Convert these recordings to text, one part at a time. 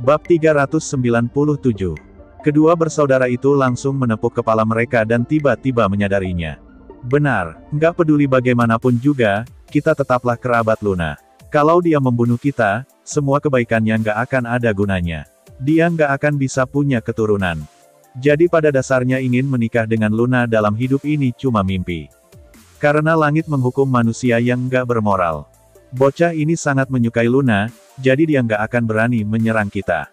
Bab 397. Kedua bersaudara itu langsung menepuk kepala mereka dan tiba-tiba menyadarinya. Benar, nggak peduli bagaimanapun juga, kita tetaplah kerabat Luna. Kalau dia membunuh kita, semua kebaikannya nggak akan ada gunanya. Dia nggak akan bisa punya keturunan. Jadi pada dasarnya ingin menikah dengan Luna dalam hidup ini cuma mimpi. Karena langit menghukum manusia yang nggak bermoral. Bocah ini sangat menyukai Luna, jadi dia nggak akan berani menyerang kita.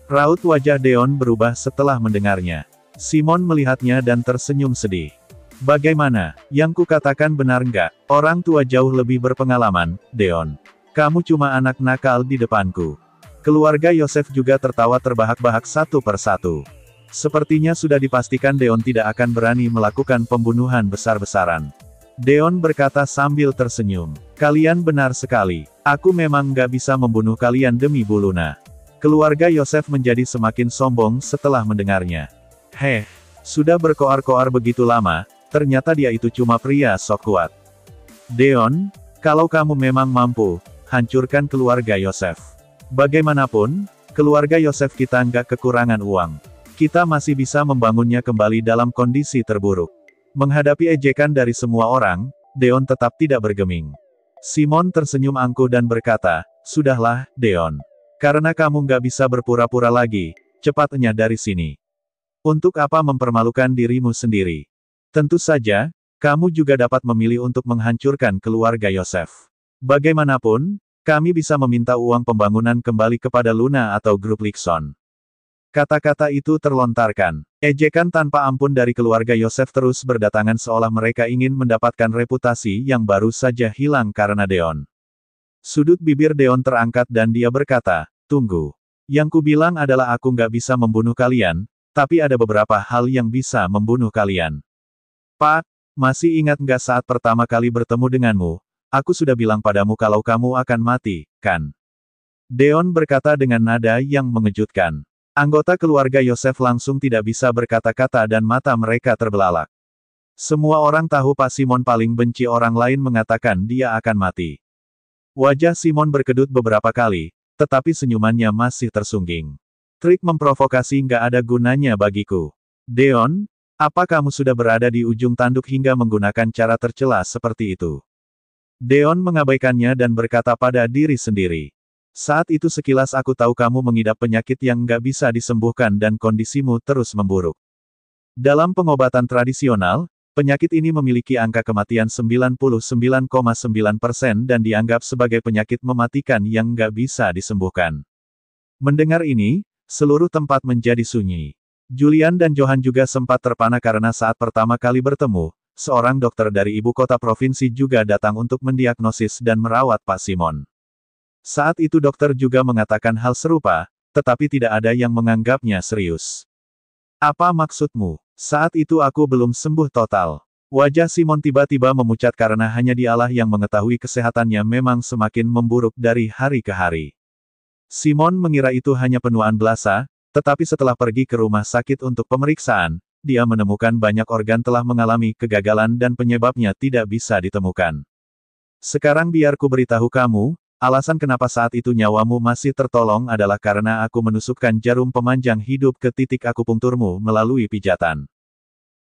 Raut wajah Deon berubah setelah mendengarnya. Simon melihatnya dan tersenyum sedih. Bagaimana, yang kukatakan benar nggak? Orang tua jauh lebih berpengalaman, Deon. Kamu cuma anak nakal di depanku. Keluarga Yosef juga tertawa terbahak-bahak satu persatu. Sepertinya sudah dipastikan Deon tidak akan berani melakukan pembunuhan besar-besaran. Deon berkata sambil tersenyum. Kalian benar sekali. Aku memang nggak bisa membunuh kalian demi Bu Luna. Keluarga Yosef menjadi semakin sombong setelah mendengarnya. Sudah berkoar-koar begitu lama, ternyata dia itu cuma pria sok kuat. Deon, kalau kamu memang mampu, hancurkan keluarga Yosef. Bagaimanapun, keluarga Yosef kita nggak kekurangan uang. Kita masih bisa membangunnya kembali dalam kondisi terburuk. Menghadapi ejekan dari semua orang, Deon tetap tidak bergeming. Simon tersenyum angkuh dan berkata, sudahlah, Deon. Karena kamu nggak bisa berpura-pura lagi, cepatnya dari sini. Untuk apa mempermalukan dirimu sendiri? Tentu saja, kamu juga dapat memilih untuk menghancurkan keluarga Yosef. Bagaimanapun, kami bisa meminta uang pembangunan kembali kepada Luna atau grup Likson. Kata-kata itu terlontarkan. Ejekan tanpa ampun dari keluarga Yosef terus berdatangan seolah mereka ingin mendapatkan reputasi yang baru saja hilang karena Deon. Sudut bibir Deon terangkat dan dia berkata, tunggu. Yang kubilang adalah aku nggak bisa membunuh kalian, tapi ada beberapa hal yang bisa membunuh kalian. Pak, masih ingat nggak saat pertama kali bertemu denganmu, aku sudah bilang padamu kalau kamu akan mati, kan? Deon berkata dengan nada yang mengejutkan. Anggota keluarga Yosef langsung tidak bisa berkata-kata dan mata mereka terbelalak. Semua orang tahu Pak Simon paling benci orang lain mengatakan dia akan mati. Wajah Simon berkedut beberapa kali, tetapi senyumannya masih tersungging. Trik memprovokasi nggak ada gunanya bagiku. Deon, apa kamu sudah berada di ujung tanduk hingga menggunakan cara tercela seperti itu? Deon mengabaikannya dan berkata pada diri sendiri. Saat itu sekilas aku tahu kamu mengidap penyakit yang nggak bisa disembuhkan dan kondisimu terus memburuk. Dalam pengobatan tradisional, penyakit ini memiliki angka kematian 99,9% dan dianggap sebagai penyakit mematikan yang nggak bisa disembuhkan. Mendengar ini, seluruh tempat menjadi sunyi. Julian dan Johan juga sempat terpana karena saat pertama kali bertemu, seorang dokter dari ibu kota provinsi juga datang untuk mendiagnosis dan merawat Pak Simon. Saat itu dokter juga mengatakan hal serupa, tetapi tidak ada yang menganggapnya serius. Apa maksudmu? Saat itu aku belum sembuh total. Wajah Simon tiba-tiba memucat karena hanya dialah yang mengetahui kesehatannya memang semakin memburuk dari hari ke hari. Simon mengira itu hanya penuaan belasa, tetapi setelah pergi ke rumah sakit untuk pemeriksaan, dia menemukan banyak organ telah mengalami kegagalan dan penyebabnya tidak bisa ditemukan. Sekarang biar ku beritahu kamu, alasan kenapa saat itu nyawamu masih tertolong adalah karena aku menusukkan jarum pemanjang hidup ke titik akupunkturmu melalui pijatan.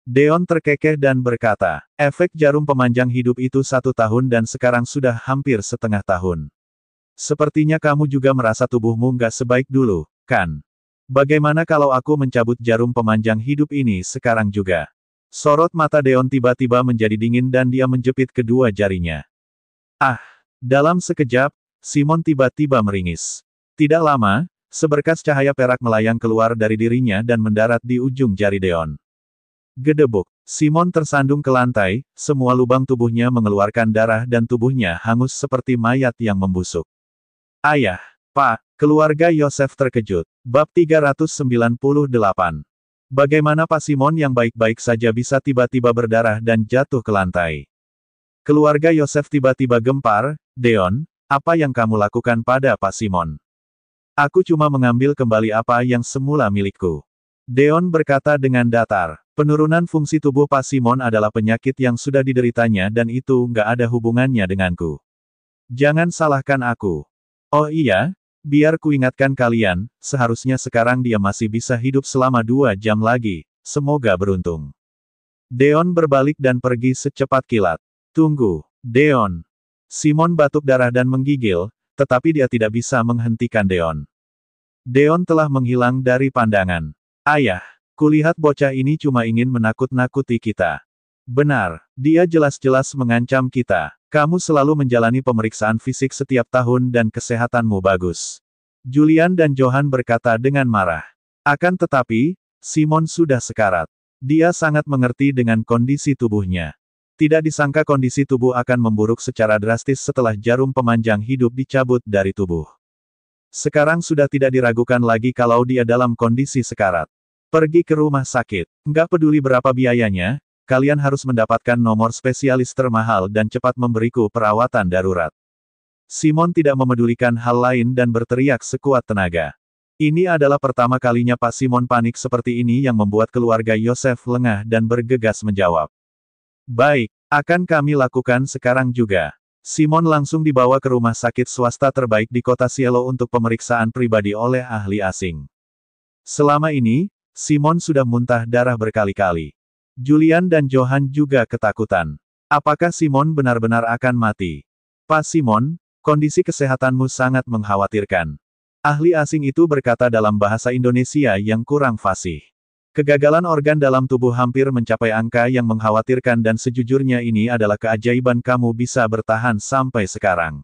Deon terkekeh dan berkata, efek jarum pemanjang hidup itu 1 tahun dan sekarang sudah hampir setengah tahun. Sepertinya kamu juga merasa tubuhmu nggak sebaik dulu, kan? Bagaimana kalau aku mencabut jarum pemanjang hidup ini sekarang juga? Sorot mata Deon tiba-tiba menjadi dingin dan dia menjepit kedua jarinya. Dalam sekejap, Simon tiba-tiba meringis. Tidak lama, seberkas cahaya perak melayang keluar dari dirinya dan mendarat di ujung jari Deon. Gedebuk. Simon tersandung ke lantai, semua lubang tubuhnya mengeluarkan darah dan tubuhnya hangus seperti mayat yang membusuk. Ayah, Pak, keluarga Yosef terkejut. Bab 398. Bagaimana Pak Simon yang baik-baik saja bisa tiba-tiba berdarah dan jatuh ke lantai? Keluarga Yosef tiba-tiba gempar. Deon, apa yang kamu lakukan pada Pak Simon? Aku cuma mengambil kembali apa yang semula milikku. Deon berkata dengan datar. Penurunan fungsi tubuh Pak Simon adalah penyakit yang sudah dideritanya dan itu nggak ada hubungannya denganku. Jangan salahkan aku. Oh iya, Biar kuingatkan kalian, seharusnya sekarang dia masih bisa hidup selama 2 jam lagi, semoga beruntung. Deon berbalik dan pergi secepat kilat. Tunggu, Deon. Simon batuk darah dan menggigil, tetapi dia tidak bisa menghentikan Deon. Deon telah menghilang dari pandangan. Ayah, kulihat bocah ini cuma ingin menakut-nakuti kita. Benar, dia jelas-jelas mengancam kita. Kamu selalu menjalani pemeriksaan fisik setiap tahun dan kesehatanmu bagus. Julian dan Johan berkata dengan marah. Akan tetapi, Simon sudah sekarat. Dia sangat mengerti dengan kondisi tubuhnya. Tidak disangka kondisi tubuh akan memburuk secara drastis setelah jarum pemanjang hidup dicabut dari tubuh. Sekarang sudah tidak diragukan lagi kalau dia dalam kondisi sekarat. Pergi ke rumah sakit. Nggak peduli berapa biayanya, kalian harus mendapatkan nomor spesialis termahal dan cepat memberiku perawatan darurat. Simon tidak memedulikan hal lain dan berteriak sekuat tenaga. Ini adalah pertama kalinya Pak Simon panik seperti ini yang membuat keluarga Yosef lengah dan bergegas menjawab. Baik, akan kami lakukan sekarang juga. Simon langsung dibawa ke rumah sakit swasta terbaik di kota Cielo untuk pemeriksaan pribadi oleh ahli asing. Selama ini, Simon sudah muntah darah berkali-kali. Julian dan Johan juga ketakutan. Apakah Simon benar-benar akan mati? Pak Simon, kondisi kesehatanmu sangat mengkhawatirkan. Ahli asing itu berkata dalam bahasa Indonesia yang kurang fasih. Kegagalan organ dalam tubuh hampir mencapai angka yang mengkhawatirkan dan sejujurnya ini adalah keajaiban kamu bisa bertahan sampai sekarang.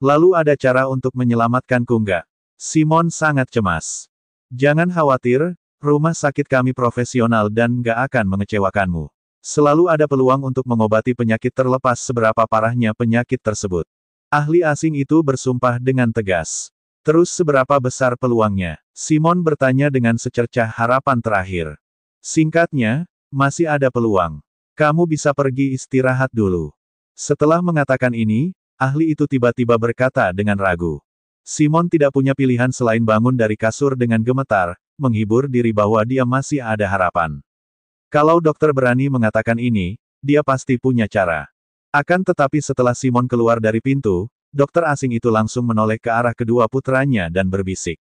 Lalu ada cara untuk menyelamatkanku nggak? Simon sangat cemas. Jangan khawatir, rumah sakit kami profesional dan nggak akan mengecewakanmu. Selalu ada peluang untuk mengobati penyakit terlepas seberapa parahnya penyakit tersebut. Ahli asing itu bersumpah dengan tegas. Terus seberapa besar peluangnya? Simon bertanya dengan secercah harapan terakhir. Singkatnya, masih ada peluang. Kamu bisa pergi istirahat dulu. Setelah mengatakan ini, ahli itu tiba-tiba berkata dengan ragu. Simon tidak punya pilihan selain bangun dari kasur dengan gemetar, menghibur diri bahwa dia masih ada harapan. Kalau dokter berani mengatakan ini, dia pasti punya cara. Akan tetapi setelah Simon keluar dari pintu, dokter asing itu langsung menoleh ke arah kedua putranya dan berbisik.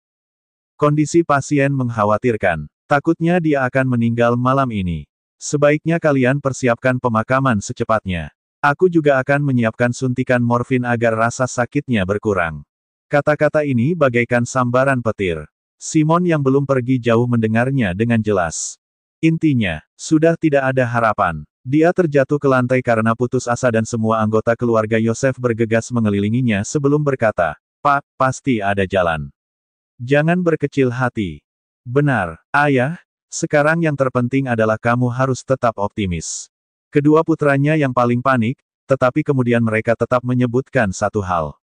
Kondisi pasien mengkhawatirkan. Takutnya dia akan meninggal malam ini. Sebaiknya kalian persiapkan pemakaman secepatnya. Aku juga akan menyiapkan suntikan morfin agar rasa sakitnya berkurang. Kata-kata ini bagaikan sambaran petir. Simon yang belum pergi jauh mendengarnya dengan jelas. Intinya, sudah tidak ada harapan. Dia terjatuh ke lantai karena putus asa dan semua anggota keluarga Yosef bergegas mengelilinginya sebelum berkata, Pak, pasti ada jalan. Jangan berkecil hati. Benar, Ayah, sekarang yang terpenting adalah kamu harus tetap optimis. Kedua putranya yang paling panik, tetapi kemudian mereka tetap menyebutkan satu hal.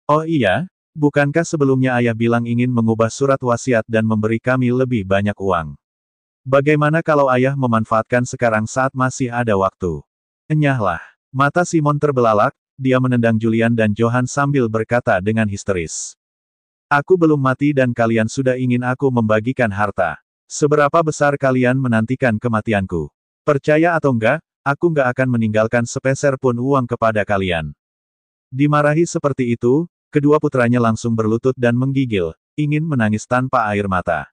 Oh iya, bukankah sebelumnya Ayah bilang ingin mengubah surat wasiat dan memberi kami lebih banyak uang? Bagaimana kalau Ayah memanfaatkan sekarang saat masih ada waktu? Enyahlah. Mata Simon terbelalak, dia menendang Julian dan Johan sambil berkata dengan histeris. Aku belum mati dan kalian sudah ingin aku membagikan harta. Seberapa besar kalian menantikan kematianku? Percaya atau enggak, aku enggak akan meninggalkan sepeser pun uang kepada kalian. Dimarahi seperti itu, kedua putranya langsung berlutut dan menggigil, ingin menangis tanpa air mata.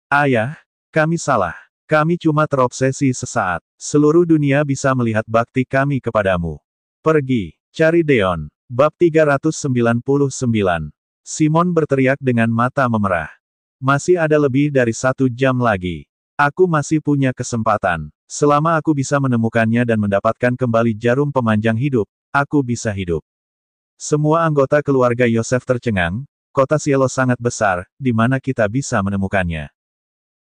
Ayah, kami salah. Kami cuma terobsesi sesaat. Seluruh dunia bisa melihat bakti kami kepadamu. Pergi, cari Deon. Bab 399. Simon berteriak dengan mata memerah. Masih ada lebih dari 1 jam lagi. Aku masih punya kesempatan. Selama aku bisa menemukannya dan mendapatkan kembali jarum pemanjang hidup, aku bisa hidup. Semua anggota keluarga Yosef tercengang. Kota Cielo sangat besar, di mana kita bisa menemukannya.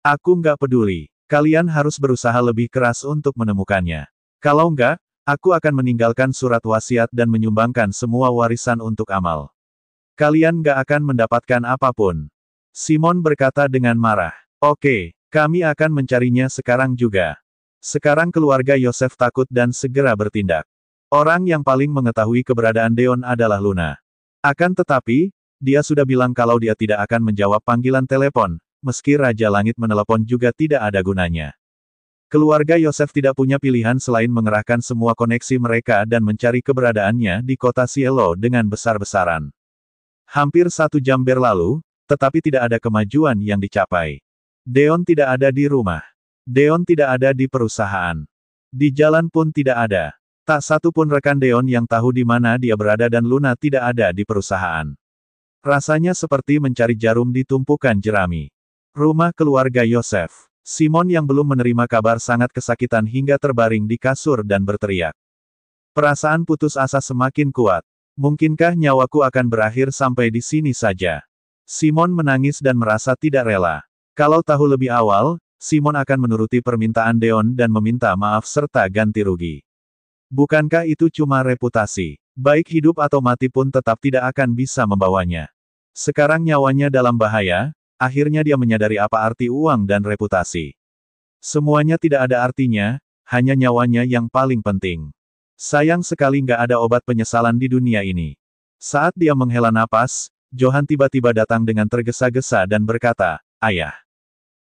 Aku nggak peduli. Kalian harus berusaha lebih keras untuk menemukannya. Kalau nggak, aku akan meninggalkan surat wasiat dan menyumbangkan semua warisan untuk amal. Kalian nggak akan mendapatkan apapun. Simon berkata dengan marah. Oke, kami akan mencarinya sekarang juga. Sekarang keluarga Yosef takut dan segera bertindak. Orang yang paling mengetahui keberadaan Deon adalah Luna. Akan tetapi, dia sudah bilang kalau dia tidak akan menjawab panggilan telepon. Meski Raja Langit menelepon juga tidak ada gunanya. Keluarga Yosef tidak punya pilihan selain mengerahkan semua koneksi mereka dan mencari keberadaannya di kota Cielo dengan besar-besaran. Hampir 1 jam berlalu, tetapi tidak ada kemajuan yang dicapai. Deon tidak ada di rumah. Deon tidak ada di perusahaan. Di jalan pun tidak ada. Tak satu pun rekan Deon yang tahu di mana dia berada dan Luna tidak ada di perusahaan. Rasanya seperti mencari jarum di tumpukan jerami. Rumah keluarga Yosef. Simon yang belum menerima kabar sangat kesakitan hingga terbaring di kasur dan berteriak. Perasaan putus asa semakin kuat. Mungkinkah nyawaku akan berakhir sampai di sini saja? Simon menangis dan merasa tidak rela. Kalau tahu lebih awal, Simon akan menuruti permintaan Deon dan meminta maaf serta ganti rugi. Bukankah itu cuma reputasi? Baik hidup atau mati pun tetap tidak akan bisa membawanya. Sekarang nyawanya dalam bahaya, akhirnya dia menyadari apa arti uang dan reputasi. Semuanya tidak ada artinya, hanya nyawanya yang paling penting. Sayang sekali nggak ada obat penyesalan di dunia ini. Saat dia menghela napas, Johan tiba-tiba datang dengan tergesa-gesa dan berkata, "Ayah,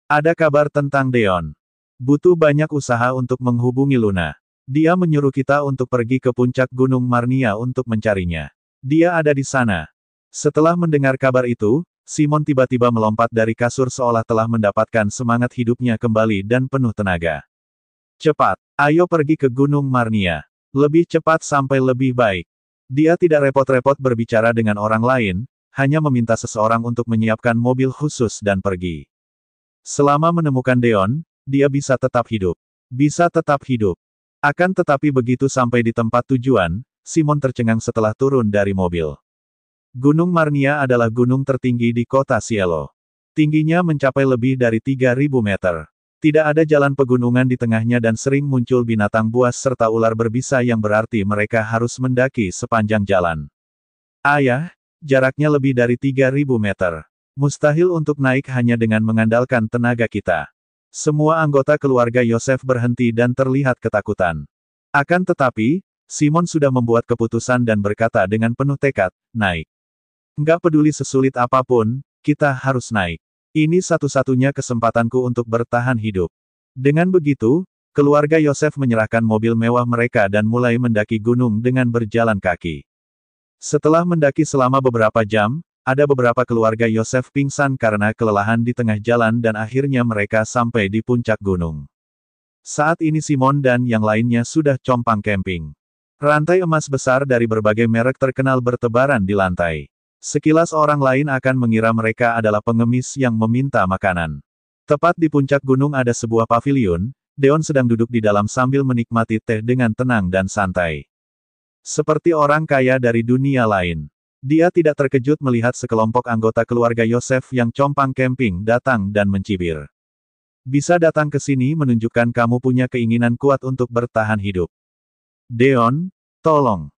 ada kabar tentang Deon. Butuh banyak usaha untuk menghubungi Luna. Dia menyuruh kita untuk pergi ke puncak Gunung Marnia untuk mencarinya. Dia ada di sana." Setelah mendengar kabar itu, Simon tiba-tiba melompat dari kasur seolah telah mendapatkan semangat hidupnya kembali dan penuh tenaga. "Cepat, ayo pergi ke Gunung Marnia. Lebih cepat sampai lebih baik." Dia tidak repot-repot berbicara dengan orang lain, hanya meminta seseorang untuk menyiapkan mobil khusus dan pergi. Selama menemukan Deon, dia bisa tetap hidup. Bisa tetap hidup. Akan tetapi begitu sampai di tempat tujuan, Simon tercengang setelah turun dari mobil. Gunung Marnia adalah gunung tertinggi di kota Cielo. Tingginya mencapai lebih dari 3.000 meter. Tidak ada jalan pegunungan di tengahnya dan sering muncul binatang buas serta ular berbisa yang berarti mereka harus mendaki sepanjang jalan. "Ayah, jaraknya lebih dari 3.000 meter. Mustahil untuk naik hanya dengan mengandalkan tenaga kita." Semua anggota keluarga Yosef berhenti dan terlihat ketakutan. Akan tetapi, Simon sudah membuat keputusan dan berkata dengan penuh tekad, "Naik. Nggak peduli sesulit apapun, kita harus naik. Ini satu-satunya kesempatanku untuk bertahan hidup." Dengan begitu, keluarga Yosef menyerahkan mobil mewah mereka dan mulai mendaki gunung dengan berjalan kaki. Setelah mendaki selama beberapa jam, ada beberapa keluarga Yosef pingsan karena kelelahan di tengah jalan dan akhirnya mereka sampai di puncak gunung. Saat ini Simon dan yang lainnya sudah compang camping. Rantai emas besar dari berbagai merek terkenal bertebaran di lantai. Sekilas orang lain akan mengira mereka adalah pengemis yang meminta makanan. Tepat di puncak gunung ada sebuah paviliun, Deon sedang duduk di dalam sambil menikmati teh dengan tenang dan santai. Seperti orang kaya dari dunia lain. Dia tidak terkejut melihat sekelompok anggota keluarga Yosef yang compang camping datang dan mencibir. "Bisa datang ke sini menunjukkan kamu punya keinginan kuat untuk bertahan hidup. Deon, tolong,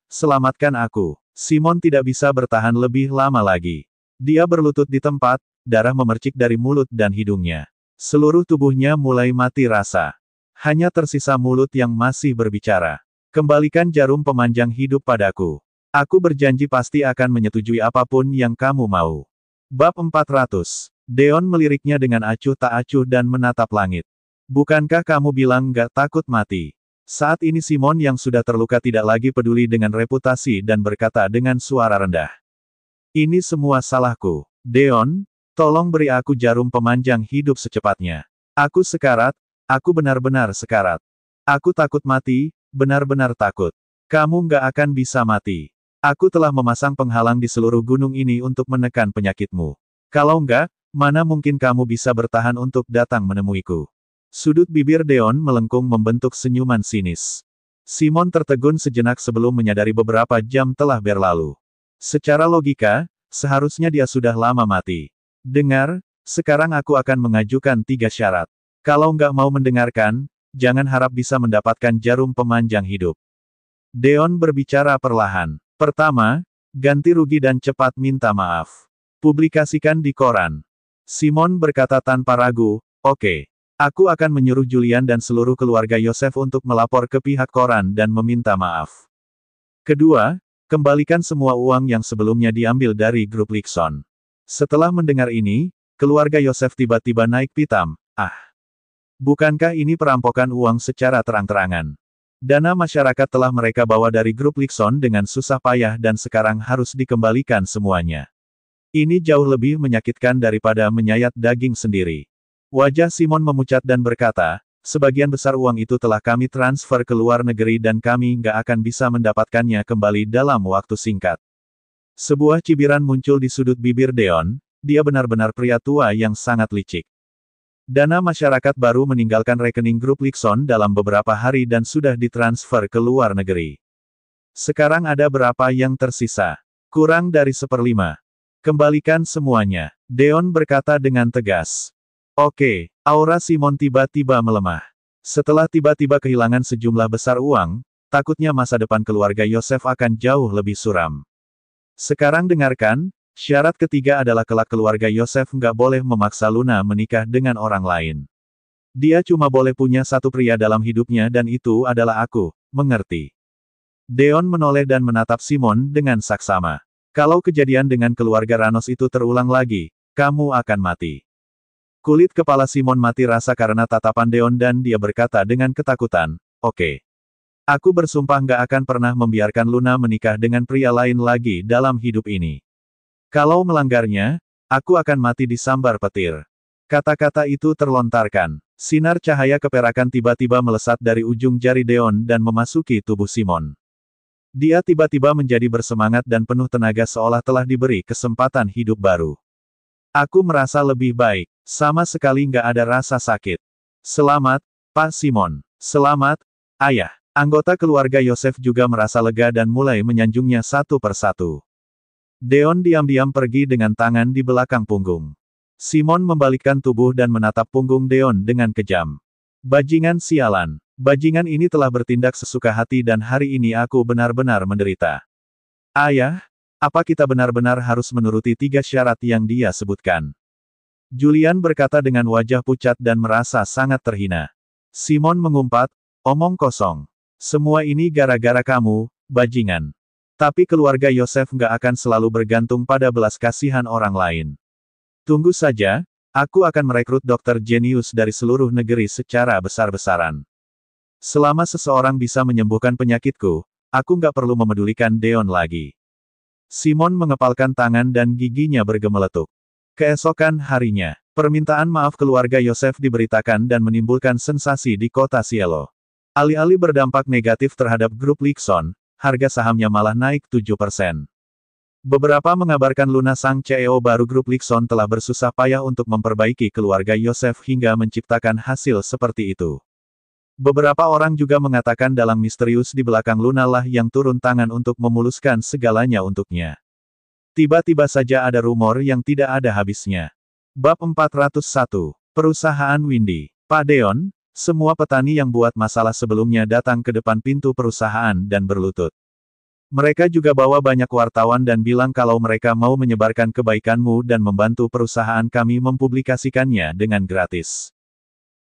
selamatkan aku." Simon tidak bisa bertahan lebih lama lagi. Dia berlutut di tempat, darah memercik dari mulut dan hidungnya. Seluruh tubuhnya mulai mati rasa. Hanya tersisa mulut yang masih berbicara. "Kembalikan jarum pemanjang hidup padaku. Aku berjanji pasti akan menyetujui apapun yang kamu mau." Bab 400. Deon meliriknya dengan acuh tak acuh dan menatap langit. "Bukankah kamu bilang nggak takut mati?" Saat ini Simon yang sudah terluka tidak lagi peduli dengan reputasi dan berkata dengan suara rendah. "Ini semua salahku. Deon, tolong beri aku jarum pemanjang hidup secepatnya. Aku sekarat, aku benar-benar sekarat. Aku takut mati, benar-benar takut. Kamu nggak akan bisa mati. Aku telah memasang penghalang di seluruh gunung ini untuk menekan penyakitmu. Kalau nggak, mana mungkin kamu bisa bertahan untuk datang menemuiku." Sudut bibir Deon melengkung membentuk senyuman sinis. Simon tertegun sejenak sebelum menyadari beberapa jam telah berlalu. Secara logika, seharusnya dia sudah lama mati. "Dengar, sekarang aku akan mengajukan 3 syarat. Kalau nggak mau mendengarkan, jangan harap bisa mendapatkan jarum pemanjang hidup." Deon berbicara perlahan. "Pertama, ganti rugi dan cepat minta maaf. Publikasikan di koran." Simon berkata tanpa ragu, "Oke. Aku akan menyuruh Julian dan seluruh keluarga Yosef untuk melapor ke pihak koran dan meminta maaf. Kedua, kembalikan semua uang yang sebelumnya diambil dari grup Likson." Setelah mendengar ini, keluarga Yosef tiba-tiba naik pitam. "Ah, bukankah ini perampokan uang secara terang-terangan? Dana masyarakat telah mereka bawa dari grup Likson dengan susah payah dan sekarang harus dikembalikan semuanya. Ini jauh lebih menyakitkan daripada menyayat daging sendiri. Wajah Simon memucat dan berkata, sebagian besar uang itu telah kami transfer ke luar negeri dan kami nggak akan bisa mendapatkannya kembali dalam waktu singkat. Sebuah cibiran muncul di sudut bibir Deon, dia benar-benar pria tua yang sangat licik. Dana masyarakat baru meninggalkan rekening grup Likson dalam beberapa hari dan sudah ditransfer ke luar negeri. Sekarang ada berapa yang tersisa? Kurang dari 1/5. Kembalikan semuanya, Deon berkata dengan tegas. Oke, aura Simon tiba-tiba melemah. Setelah tiba-tiba kehilangan sejumlah besar uang, takutnya masa depan keluarga Yosef akan jauh lebih suram. Sekarang dengarkan, syarat ketiga adalah kelak keluarga Yosef nggak boleh memaksa Luna menikah dengan orang lain. Dia cuma boleh punya satu pria dalam hidupnya dan itu adalah aku, mengerti? Deon menoleh dan menatap Simon dengan saksama. Kalau kejadian dengan keluarga Ranos itu terulang lagi, kamu akan mati. Kulit kepala Simon mati rasa karena tatapan Deon dan dia berkata dengan ketakutan, oke. Aku bersumpah nggak akan pernah membiarkan Luna menikah dengan pria lain lagi dalam hidup ini. Kalau melanggarnya, aku akan mati disambar petir. Kata-kata itu terlontarkan. Sinar cahaya keperakan tiba-tiba melesat dari ujung jari Deon dan memasuki tubuh Simon. Dia tiba-tiba menjadi bersemangat dan penuh tenaga seolah telah diberi kesempatan hidup baru. Aku merasa lebih baik. Sama sekali nggak ada rasa sakit. Selamat, Pak Simon. Selamat, Ayah. Anggota keluarga Yosef juga merasa lega dan mulai menyanjungnya satu persatu. Deon diam-diam pergi dengan tangan di belakang punggung. Simon membalikkan tubuh dan menatap punggung Deon dengan kejam. Bajingan sialan. Bajingan ini telah bertindak sesuka hati dan hari ini aku benar-benar menderita. Ayah, apa kita benar-benar harus menuruti 3 syarat yang dia sebutkan? Julian berkata dengan wajah pucat dan merasa sangat terhina. Simon mengumpat, omong kosong. Semua ini gara-gara kamu, bajingan. Tapi keluarga Yosef nggak akan selalu bergantung pada belas kasihan orang lain. Tunggu saja, aku akan merekrut dokter jenius dari seluruh negeri secara besar-besaran. Selama seseorang bisa menyembuhkan penyakitku, aku nggak perlu memedulikan Deon lagi. Simon mengepalkan tangan dan giginya bergemeletuk. Keesokan harinya, permintaan maaf keluarga Yosef diberitakan dan menimbulkan sensasi di kota Cielo. Alih-alih berdampak negatif terhadap grup Likson, harga sahamnya malah naik 7%. Beberapa mengabarkan Luna sang CEO baru grup Likson telah bersusah payah untuk memperbaiki keluarga Yosef hingga menciptakan hasil seperti itu. Beberapa orang juga mengatakan dalang misterius di belakang Luna lah yang turun tangan untuk memuluskan segalanya untuknya. Tiba-tiba saja ada rumor yang tidak ada habisnya. Bab 401, Perusahaan Windy. Pak Deon, semua petani yang buat masalah sebelumnya datang ke depan pintu perusahaan dan berlutut. Mereka juga bawa banyak wartawan dan bilang kalau mereka mau menyebarkan kebaikanmu dan membantu perusahaan kami mempublikasikannya dengan gratis.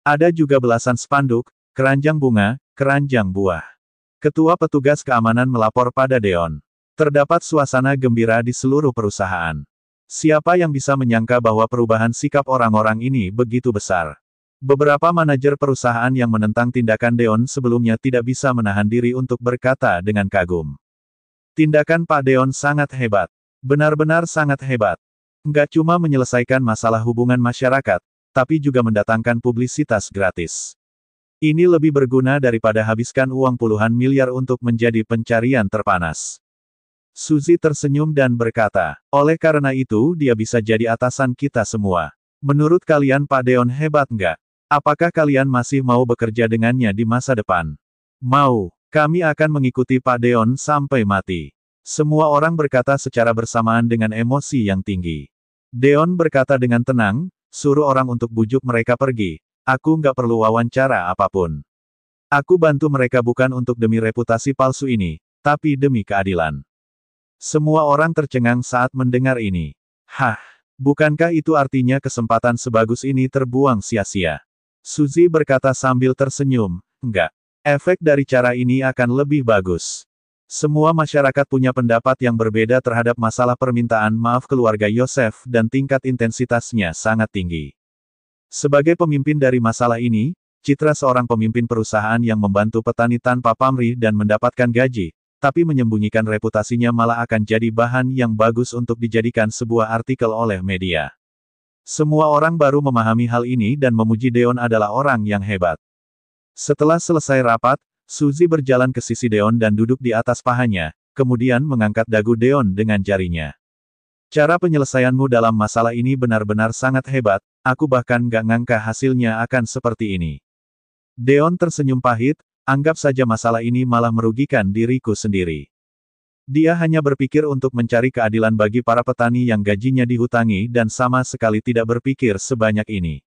Ada juga belasan spanduk, keranjang bunga, keranjang buah. Ketua petugas keamanan melapor pada Deon. Terdapat suasana gembira di seluruh perusahaan. Siapa yang bisa menyangka bahwa perubahan sikap orang-orang ini begitu besar? Beberapa manajer perusahaan yang menentang tindakan Deon sebelumnya tidak bisa menahan diri untuk berkata dengan kagum. Tindakan Pak Deon sangat hebat. Benar-benar sangat hebat. Nggak cuma menyelesaikan masalah hubungan masyarakat, tapi juga mendatangkan publisitas gratis. Ini lebih berguna daripada habiskan uang puluhan miliar untuk menjadi pencarian terpanas. Suzy tersenyum dan berkata, oleh karena itu dia bisa jadi atasan kita semua. Menurut kalian Pak Deon hebat nggak? Apakah kalian masih mau bekerja dengannya di masa depan? Mau. Kami akan mengikuti Pak Deon sampai mati. Semua orang berkata secara bersamaan dengan emosi yang tinggi. Deon berkata dengan tenang, suruh orang untuk bujuk mereka pergi. Aku nggak perlu wawancara apapun. Aku bantu mereka bukan untuk demi reputasi palsu ini, tapi demi keadilan. Semua orang tercengang saat mendengar ini. Hah, bukankah itu artinya kesempatan sebagus ini terbuang sia-sia? Suzy berkata sambil tersenyum, enggak. Efek dari cara ini akan lebih bagus. Semua masyarakat punya pendapat yang berbeda terhadap masalah permintaan maaf keluarga Yosef dan tingkat intensitasnya sangat tinggi. Sebagai pemimpin dari masalah ini, citra seorang pemimpin perusahaan yang membantu petani tanpa pamrih dan mendapatkan gaji, tapi menyembunyikan reputasinya malah akan jadi bahan yang bagus untuk dijadikan sebuah artikel oleh media. Semua orang baru memahami hal ini dan memuji Deon adalah orang yang hebat. Setelah selesai rapat, Suzy berjalan ke sisi Deon dan duduk di atas pahanya, kemudian mengangkat dagu Deon dengan jarinya. Cara penyelesaianmu dalam masalah ini benar-benar sangat hebat, aku bahkan gak ngangka hasilnya akan seperti ini. Deon tersenyum pahit, anggap saja masalah ini malah merugikan diriku sendiri. Dia hanya berpikir untuk mencari keadilan bagi para petani yang gajinya dihutangi dan sama sekali tidak berpikir sebanyak ini.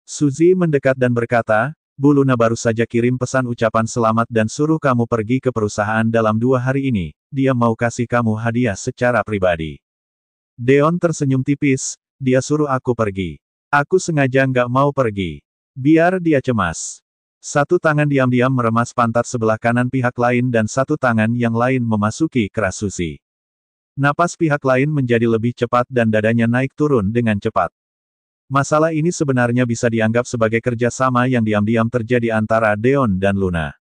Suzy mendekat dan berkata, Bu Luna baru saja kirim pesan ucapan selamat dan suruh kamu pergi ke perusahaan dalam 2 hari ini, dia mau kasih kamu hadiah secara pribadi. Deon tersenyum tipis, dia suruh aku pergi. Aku sengaja nggak mau pergi. Biar dia cemas. Satu tangan diam-diam meremas pantat sebelah kanan pihak lain dan satu tangan yang lain memasuki keras Suzy. Napas pihak lain menjadi lebih cepat dan dadanya naik turun dengan cepat. Masalah ini sebenarnya bisa dianggap sebagai kerjasama yang diam-diam terjadi antara Deon dan Luna.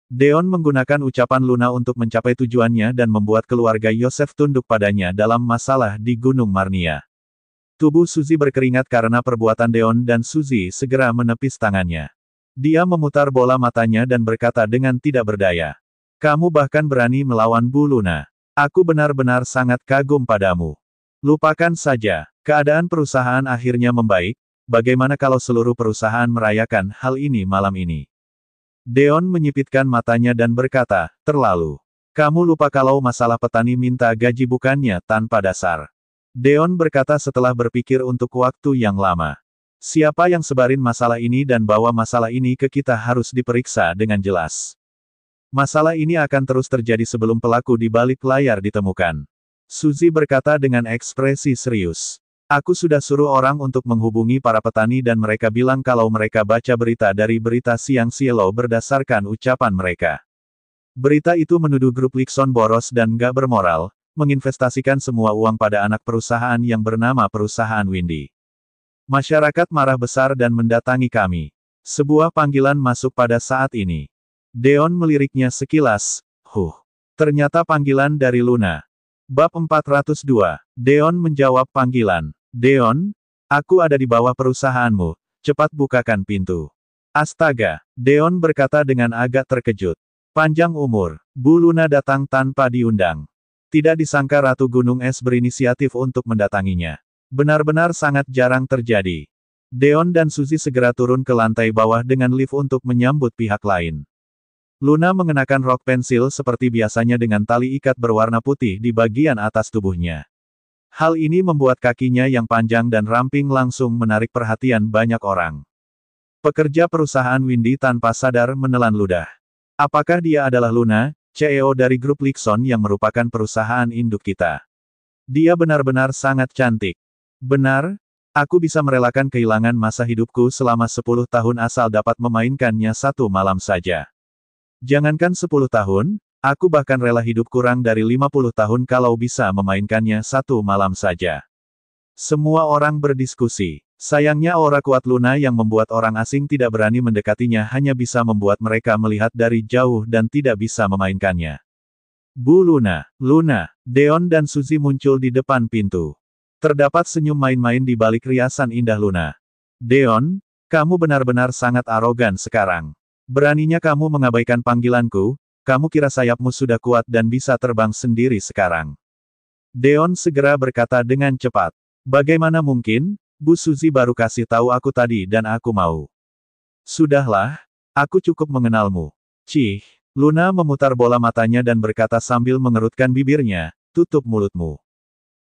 Deon menggunakan ucapan Luna untuk mencapai tujuannya dan membuat keluarga Yosef tunduk padanya dalam masalah di Gunung Marnia. Tubuh Suzy berkeringat karena perbuatan Deon dan Suzy segera menepis tangannya. Dia memutar bola matanya dan berkata dengan tidak berdaya. Kamu bahkan berani melawan Bu Luna. Aku benar-benar sangat kagum padamu. Lupakan saja, keadaan perusahaan akhirnya membaik, bagaimana kalau seluruh perusahaan merayakan hal ini malam ini? Deon menyipitkan matanya dan berkata, terlalu. Kamu lupa kalau masalah petani minta gaji bukannya tanpa dasar. Deon berkata setelah berpikir untuk waktu yang lama. Siapa yang sebarin masalah ini dan bawa masalah ini ke kita harus diperiksa dengan jelas. Masalah ini akan terus terjadi sebelum pelaku di balik layar ditemukan. Suzy berkata dengan ekspresi serius. Aku sudah suruh orang untuk menghubungi para petani dan mereka bilang kalau mereka baca berita dari berita Siang Cielo berdasarkan ucapan mereka. Berita itu menuduh grup Lixon boros dan gak bermoral, menginvestasikan semua uang pada anak perusahaan yang bernama perusahaan Windy. Masyarakat marah besar dan mendatangi kami. Sebuah panggilan masuk pada saat ini. Deon meliriknya sekilas, ternyata panggilan dari Luna. Bab 402. Deon menjawab panggilan. Deon, aku ada di bawah perusahaanmu, cepat bukakan pintu. Astaga, Deon berkata dengan agak terkejut. Panjang umur, Bu Luna datang tanpa diundang. Tidak disangka Ratu Gunung Es berinisiatif untuk mendatanginya. Benar-benar sangat jarang terjadi. Deon dan Suzy segera turun ke lantai bawah dengan lift untuk menyambut pihak lain. Luna mengenakan rok pensil seperti biasanya dengan tali ikat berwarna putih di bagian atas tubuhnya. Hal ini membuat kakinya yang panjang dan ramping langsung menarik perhatian banyak orang. Pekerja perusahaan Windy tanpa sadar menelan ludah. Apakah dia adalah Luna, CEO dari grup Lixon yang merupakan perusahaan induk kita? Dia benar-benar sangat cantik. Benar, aku bisa merelakan kehilangan masa hidupku selama 10 tahun asal dapat memainkannya satu malam saja. Jangankan 10 tahun, aku bahkan rela hidup kurang dari 50 tahun kalau bisa memainkannya satu malam saja. Semua orang berdiskusi. Sayangnya aura kuat Luna yang membuat orang asing tidak berani mendekatinya hanya bisa membuat mereka melihat dari jauh dan tidak bisa memainkannya. Bu Luna, Deon dan Suzy muncul di depan pintu. Terdapat senyum main-main di balik riasan indah Luna. Deon, kamu benar-benar sangat arogan sekarang. Beraninya kamu mengabaikan panggilanku, kamu kira sayapmu sudah kuat dan bisa terbang sendiri sekarang. Deon segera berkata dengan cepat. Bagaimana mungkin, Bu Suzy baru kasih tahu aku tadi dan aku mau. Sudahlah, aku cukup mengenalmu. Cih, Luna memutar bola matanya dan berkata sambil mengerutkan bibirnya, tutup mulutmu.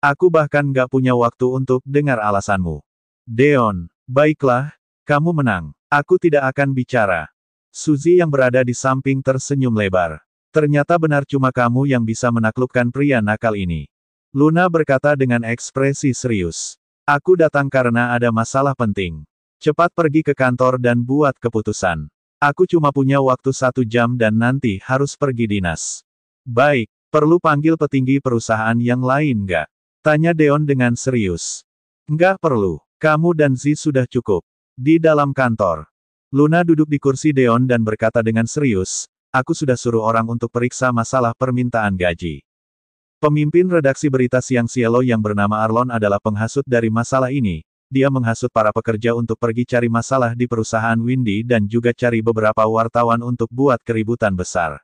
Aku bahkan gak punya waktu untuk dengar alasanmu. Deon, baiklah, kamu menang. Aku tidak akan bicara. Suzy yang berada di samping tersenyum lebar. Ternyata benar cuma kamu yang bisa menaklukkan pria nakal ini. Luna berkata dengan ekspresi serius. Aku datang karena ada masalah penting. Cepat pergi ke kantor dan buat keputusan. Aku cuma punya waktu 1 jam dan nanti harus pergi dinas. Baik, perlu panggil petinggi perusahaan yang lain nggak? Tanya Deon dengan serius. Nggak perlu, kamu dan Z sudah cukup. Di dalam kantor. Luna duduk di kursi Deon dan berkata dengan serius, aku sudah suruh orang untuk periksa masalah permintaan gaji. Pemimpin redaksi berita siang Cielo yang bernama Arlon adalah penghasut dari masalah ini. Dia menghasut para pekerja untuk pergi cari masalah di perusahaan Windy dan juga cari beberapa wartawan untuk buat keributan besar.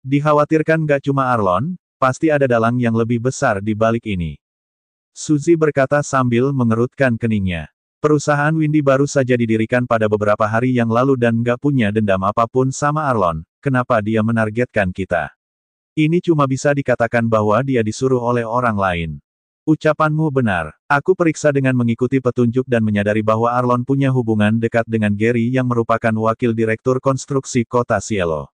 Dikhawatirkan gak cuma Arlon, pasti ada dalang yang lebih besar di balik ini. Suzy berkata sambil mengerutkan keningnya. Perusahaan Windy baru saja didirikan pada beberapa hari yang lalu dan gak punya dendam apapun sama Arlon, kenapa dia menargetkan kita? Ini cuma bisa dikatakan bahwa dia disuruh oleh orang lain. Ucapanmu benar, aku periksa dengan mengikuti petunjuk dan menyadari bahwa Arlon punya hubungan dekat dengan Gary yang merupakan wakil direktur konstruksi kota Cielo.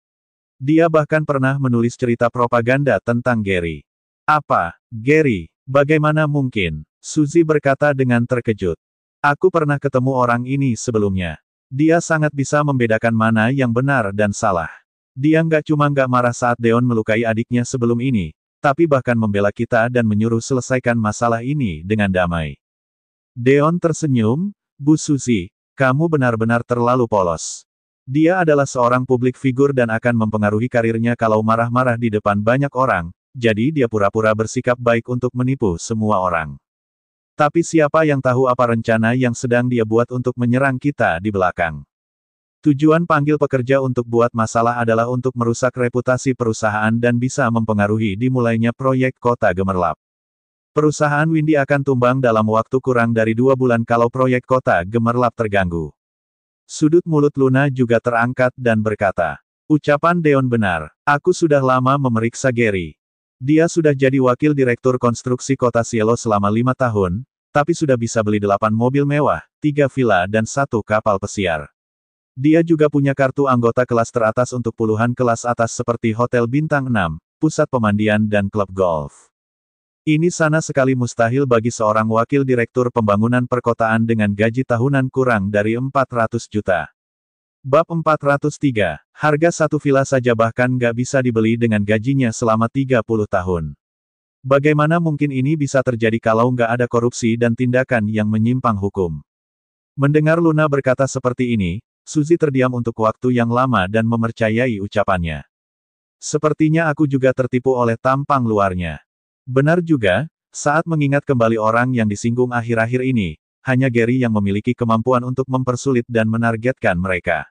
Dia bahkan pernah menulis cerita propaganda tentang Gary. Apa, Gary? Bagaimana mungkin? Suzy berkata dengan terkejut. Aku pernah ketemu orang ini sebelumnya. Dia sangat bisa membedakan mana yang benar dan salah. Dia nggak cuma nggak marah saat Deon melukai adiknya sebelum ini, tapi bahkan membela kita dan menyuruh selesaikan masalah ini dengan damai. Deon tersenyum, Bu Suzy, kamu benar-benar terlalu polos. Dia adalah seorang publik figur dan akan mempengaruhi karirnya kalau marah-marah di depan banyak orang, jadi dia pura-pura bersikap baik untuk menipu semua orang. Tapi siapa yang tahu apa rencana yang sedang dia buat untuk menyerang kita di belakang? Tujuan panggil pekerja untuk buat masalah adalah untuk merusak reputasi perusahaan dan bisa mempengaruhi dimulainya proyek kota gemerlap. Perusahaan Windy akan tumbang dalam waktu kurang dari 2 bulan kalau proyek kota gemerlap terganggu. Sudut mulut Luna juga terangkat dan berkata, ucapan Deon benar, aku sudah lama memeriksa Gary. Dia sudah jadi wakil direktur konstruksi kota Cielo selama 5 tahun, tapi sudah bisa beli 8 mobil mewah, 3 villa dan 1 kapal pesiar. Dia juga punya kartu anggota kelas teratas untuk puluhan kelas atas seperti Hotel Bintang 6, pusat pemandian dan klub golf. Ini sama sekali mustahil bagi seorang wakil direktur pembangunan perkotaan dengan gaji tahunan kurang dari 400 juta. Bab 403, harga satu villa saja bahkan nggak bisa dibeli dengan gajinya selama 30 tahun. Bagaimana mungkin ini bisa terjadi kalau nggak ada korupsi dan tindakan yang menyimpang hukum? Mendengar Luna berkata seperti ini, Suzy terdiam untuk waktu yang lama dan mempercayai ucapannya. Sepertinya aku juga tertipu oleh tampang luarnya. Benar juga, saat mengingat kembali orang yang disinggung akhir-akhir ini, hanya Gary yang memiliki kemampuan untuk mempersulit dan menargetkan mereka.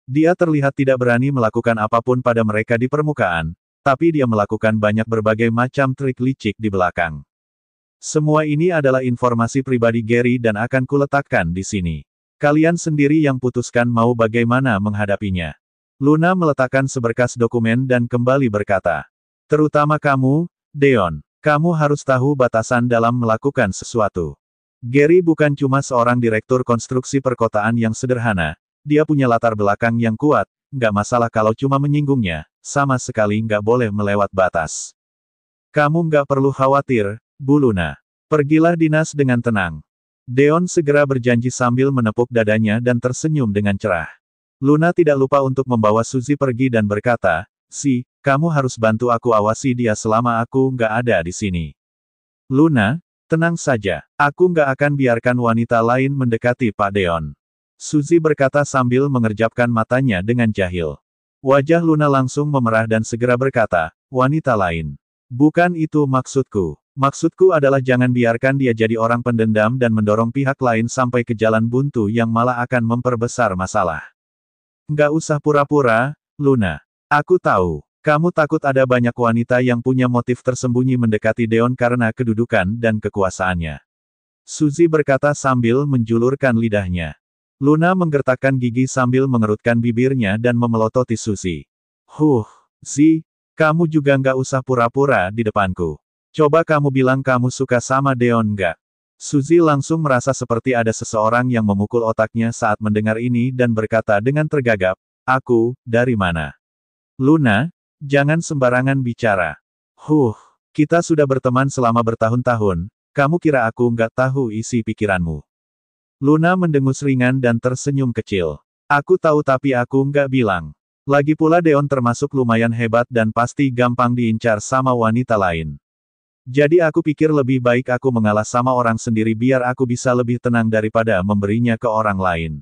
Dia terlihat tidak berani melakukan apapun pada mereka di permukaan, tapi dia melakukan berbagai macam trik licik di belakang. Semua ini adalah informasi pribadi Gary dan akan kuletakkan di sini. Kalian sendiri yang putuskan mau bagaimana menghadapinya. Luna meletakkan seberkas dokumen dan kembali berkata, terutama kamu, Deon, kamu harus tahu batasan dalam melakukan sesuatu. Gary bukan cuma seorang direktur konstruksi perkotaan yang sederhana. Dia punya latar belakang yang kuat, nggak masalah kalau cuma menyinggungnya, sama sekali nggak boleh melewat batas. Kamu nggak perlu khawatir, Bu Luna. Pergilah dinas dengan tenang. Deon segera berjanji sambil menepuk dadanya dan tersenyum dengan cerah. Luna tidak lupa untuk membawa Suzy pergi dan berkata, kamu harus bantu aku awasi dia selama aku nggak ada di sini. Luna, tenang saja, aku nggak akan biarkan wanita lain mendekati Pak Deon. Suzy berkata sambil mengerjapkan matanya dengan jahil. Wajah Luna langsung memerah dan segera berkata, wanita lain. Bukan itu maksudku. Maksudku adalah jangan biarkan dia jadi orang pendendam dan mendorong pihak lain sampai ke jalan buntu yang malah akan memperbesar masalah. Nggak usah pura-pura, Luna. Aku tahu, kamu takut ada banyak wanita yang punya motif tersembunyi mendekati Deon karena kedudukan dan kekuasaannya. Suzy berkata sambil menjulurkan lidahnya. Luna menggertakkan gigi sambil mengerutkan bibirnya dan memelototi Suzy. Kamu juga nggak usah pura-pura di depanku. Coba kamu bilang kamu suka sama Deon nggak? Suzy langsung merasa seperti ada seseorang yang memukul otaknya saat mendengar ini dan berkata dengan tergagap, aku, dari mana? Luna, jangan sembarangan bicara. Kita sudah berteman selama bertahun-tahun, kamu kira aku nggak tahu isi pikiranmu? Luna mendengus ringan dan tersenyum kecil. Aku tahu tapi aku nggak bilang. Lagi pula Deon termasuk lumayan hebat dan pasti gampang diincar sama wanita lain. Jadi aku pikir lebih baik aku mengalah sama orang sendiri biar aku bisa lebih tenang daripada memberinya ke orang lain.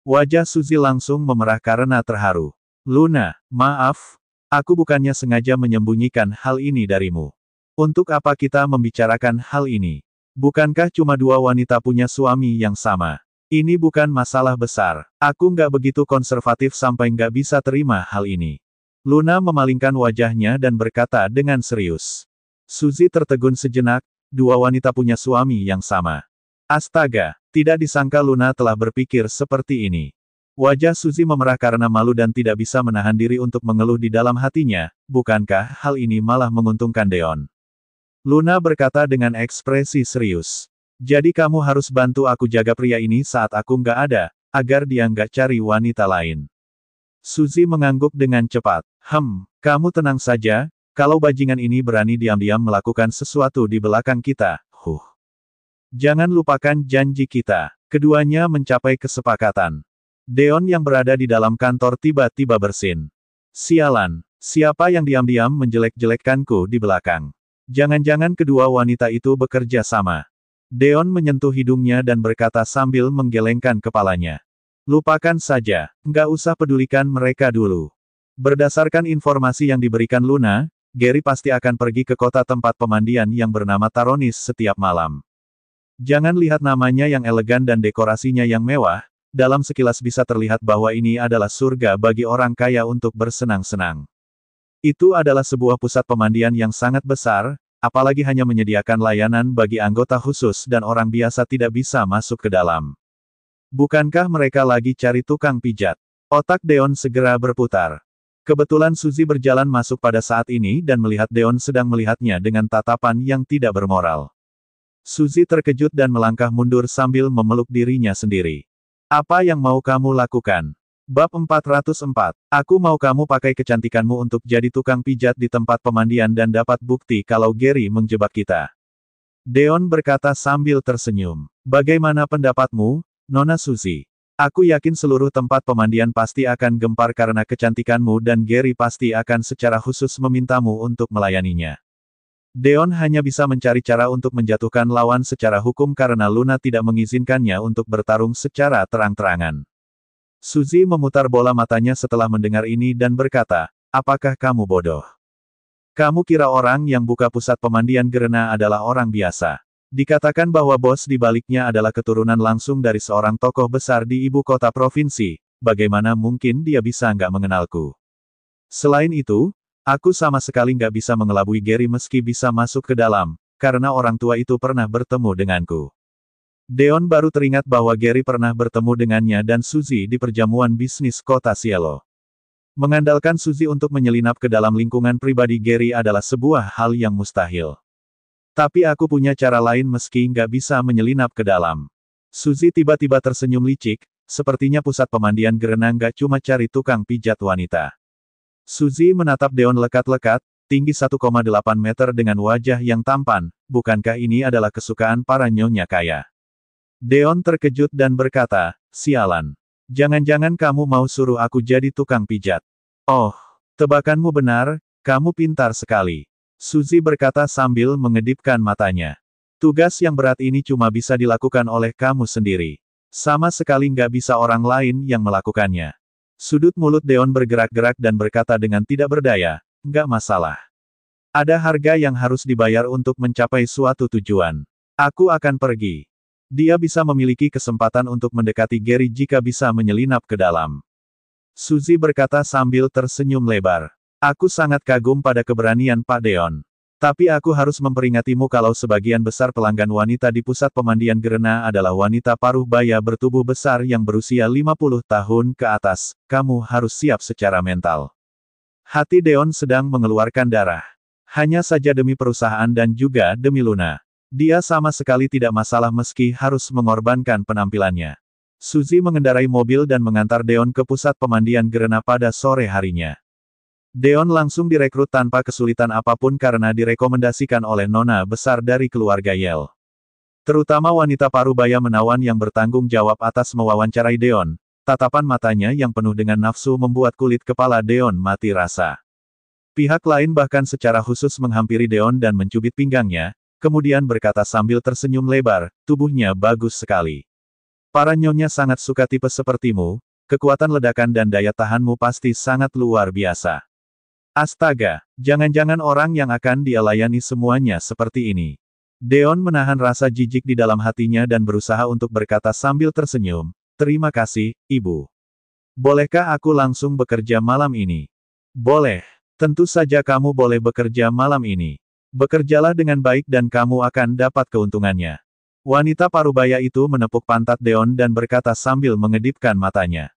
Wajah Suzy langsung memerah karena terharu. Luna, maaf, aku bukannya sengaja menyembunyikan hal ini darimu. Untuk apa kita membicarakan hal ini? Bukankah cuma dua wanita punya suami yang sama? Ini bukan masalah besar. Aku nggak begitu konservatif sampai nggak bisa terima hal ini. Luna memalingkan wajahnya dan berkata dengan serius. Suzy tertegun sejenak, dua wanita punya suami yang sama. Astaga, tidak disangka Luna telah berpikir seperti ini. Wajah Suzy memerah karena malu dan tidak bisa menahan diri untuk mengeluh di dalam hatinya, bukankah hal ini malah menguntungkan Deon? Luna berkata dengan ekspresi serius. Jadi kamu harus bantu aku jaga pria ini saat aku nggak ada, agar dia nggak cari wanita lain. Suzy mengangguk dengan cepat. Kamu tenang saja, kalau bajingan ini berani diam-diam melakukan sesuatu di belakang kita, Jangan lupakan janji kita. Keduanya mencapai kesepakatan. Deon yang berada di dalam kantor tiba-tiba bersin. Sialan, siapa yang diam-diam menjelek-jelekkanku di belakang? Jangan-jangan kedua wanita itu bekerja sama. Deon menyentuh hidungnya dan berkata sambil menggelengkan kepalanya. Lupakan saja, nggak usah pedulikan mereka dulu. Berdasarkan informasi yang diberikan Luna, Gary pasti akan pergi ke kota tempat pemandian yang bernama Taronis setiap malam. Jangan lihat namanya yang elegan dan dekorasinya yang mewah, dalam sekilas bisa terlihat bahwa ini adalah surga bagi orang kaya untuk bersenang-senang. Itu adalah sebuah pusat pemandian yang sangat besar, apalagi hanya menyediakan layanan bagi anggota khusus dan orang biasa tidak bisa masuk ke dalam. Bukankah mereka lagi cari tukang pijat? Otak Deon segera berputar. Kebetulan Suzy berjalan masuk pada saat ini dan melihat Deon sedang melihatnya dengan tatapan yang tidak bermoral. Suzy terkejut dan melangkah mundur sambil memeluk dirinya sendiri. Apa yang mau kamu lakukan? Bab 404. Aku mau kamu pakai kecantikanmu untuk jadi tukang pijat di tempat pemandian dan dapat bukti kalau Gary menjebak kita. Deon berkata sambil tersenyum. Bagaimana pendapatmu, Nona Suzy? Aku yakin seluruh tempat pemandian pasti akan gempar karena kecantikanmu dan Gary pasti akan secara khusus memintamu untuk melayaninya. Deon hanya bisa mencari cara untuk menjatuhkan lawan secara hukum karena Luna tidak mengizinkannya untuk bertarung secara terang-terangan. Suzy memutar bola matanya setelah mendengar ini dan berkata, apakah kamu bodoh? Kamu kira orang yang buka pusat pemandian Gerena adalah orang biasa? Dikatakan bahwa bos di baliknya adalah keturunan langsung dari seorang tokoh besar di ibu kota provinsi, bagaimana mungkin dia bisa nggak mengenalku? Selain itu, aku sama sekali nggak bisa mengelabui Gary meski bisa masuk ke dalam, karena orang tua itu pernah bertemu denganku. Deon baru teringat bahwa Gary pernah bertemu dengannya dan Suzy di perjamuan bisnis kota Cielo. Mengandalkan Suzy untuk menyelinap ke dalam lingkungan pribadi Gary adalah sebuah hal yang mustahil. Tapi aku punya cara lain meski nggak bisa menyelinap ke dalam. Suzy tiba-tiba tersenyum licik, sepertinya pusat pemandian Gerena nggak cuma cari tukang pijat wanita. Suzy menatap Deon lekat-lekat, tinggi 1,8 meter dengan wajah yang tampan, bukankah ini adalah kesukaan para nyonya kaya? Deon terkejut dan berkata, sialan. Jangan-jangan kamu mau suruh aku jadi tukang pijat. Oh, tebakanmu benar, kamu pintar sekali. Suzy berkata sambil mengedipkan matanya. Tugas yang berat ini cuma bisa dilakukan oleh kamu sendiri. Sama sekali nggak bisa orang lain yang melakukannya. Sudut mulut Deon bergerak-gerak dan berkata dengan tidak berdaya, nggak masalah. Ada harga yang harus dibayar untuk mencapai suatu tujuan. Aku akan pergi. Dia bisa memiliki kesempatan untuk mendekati Gary jika bisa menyelinap ke dalam. Suzy berkata sambil tersenyum lebar. Aku sangat kagum pada keberanian Pak Deon. Tapi aku harus memperingatimu kalau sebagian besar pelanggan wanita di pusat pemandian Gerena adalah wanita paruh baya bertubuh besar yang berusia 50 tahun ke atas, kamu harus siap secara mental. Hati Deon sedang mengeluarkan darah. Hanya saja demi perusahaan dan juga demi Luna. Dia sama sekali tidak masalah meski harus mengorbankan penampilannya. Suzy mengendarai mobil dan mengantar Deon ke pusat pemandian Gerena pada sore harinya. Deon langsung direkrut tanpa kesulitan apapun karena direkomendasikan oleh nona besar dari keluarga Yell. Terutama wanita parubaya menawan yang bertanggung jawab atas mewawancarai Deon, tatapan matanya yang penuh dengan nafsu membuat kulit kepala Deon mati rasa. Pihak lain bahkan secara khusus menghampiri Deon dan mencubit pinggangnya, kemudian berkata sambil tersenyum lebar, tubuhnya bagus sekali. Para nyonya sangat suka tipe sepertimu, kekuatan ledakan dan daya tahanmu pasti sangat luar biasa. Astaga, jangan-jangan orang yang akan dia layani semuanya seperti ini. Deon menahan rasa jijik di dalam hatinya dan berusaha untuk berkata sambil tersenyum, "Terima kasih, Ibu. Bolehkah aku langsung bekerja malam ini?" "Boleh. Tentu saja kamu boleh bekerja malam ini. Bekerjalah dengan baik dan kamu akan dapat keuntungannya." Wanita parubaya itu menepuk pantat Deon dan berkata sambil mengedipkan matanya.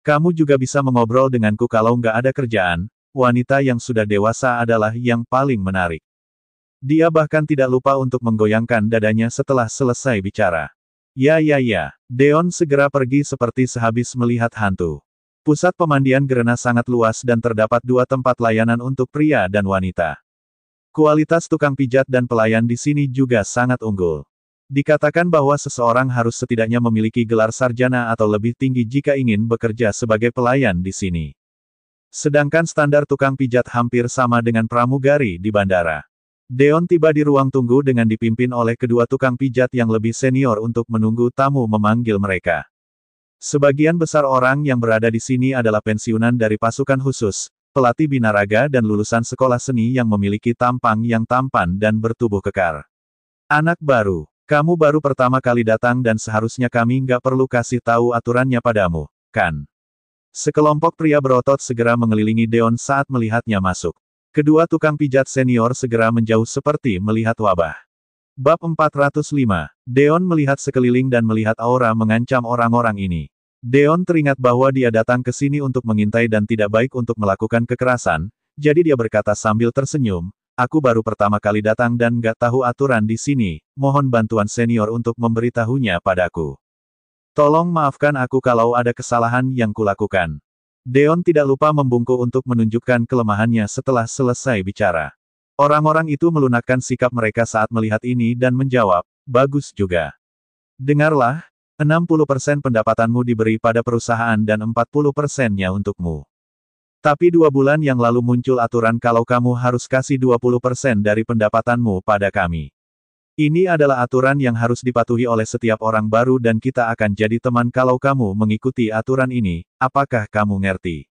"Kamu juga bisa mengobrol denganku kalau nggak ada kerjaan." Wanita yang sudah dewasa adalah yang paling menarik. Dia bahkan tidak lupa untuk menggoyangkan dadanya setelah selesai bicara. Ya. Deon segera pergi seperti sehabis melihat hantu. Pusat pemandian Gerena sangat luas dan terdapat 2 tempat layanan untuk pria dan wanita. Kualitas tukang pijat dan pelayan di sini juga sangat unggul. Dikatakan bahwa seseorang harus setidaknya memiliki gelar sarjana atau lebih tinggi jika ingin bekerja sebagai pelayan di sini. Sedangkan standar tukang pijat hampir sama dengan pramugari di bandara. Deon tiba di ruang tunggu dengan dipimpin oleh kedua tukang pijat yang lebih senior untuk menunggu tamu memanggil mereka. Sebagian besar orang yang berada di sini adalah pensiunan dari pasukan khusus, pelatih binaraga dan lulusan sekolah seni yang memiliki tampang yang tampan dan bertubuh kekar. "Anak baru, kamu baru pertama kali datang dan seharusnya kami nggak perlu kasih tahu aturannya padamu, kan?" Sekelompok pria berotot segera mengelilingi Deon saat melihatnya masuk. Kedua tukang pijat senior segera menjauh seperti melihat wabah. Bab 405. Deon melihat sekeliling dan melihat aura mengancam orang-orang ini. Deon teringat bahwa dia datang ke sini untuk mengintai dan tidak baik untuk melakukan kekerasan, jadi dia berkata sambil tersenyum, "Aku baru pertama kali datang dan nggak tahu aturan di sini, mohon bantuan senior untuk memberitahunya padaku. Tolong maafkan aku kalau ada kesalahan yang kulakukan." Deon tidak lupa membungkuk untuk menunjukkan kelemahannya setelah selesai bicara. Orang-orang itu melunakkan sikap mereka saat melihat ini dan menjawab, "Bagus juga. Dengarlah, 60% pendapatanmu diberi pada perusahaan dan 40%-nya untukmu. Tapi 2 bulan yang lalu muncul aturan kalau kamu harus kasih 20% dari pendapatanmu pada kami. Ini adalah aturan yang harus dipatuhi oleh setiap orang baru dan kita akan jadi teman kalau kamu mengikuti aturan ini, apakah kamu ngerti?"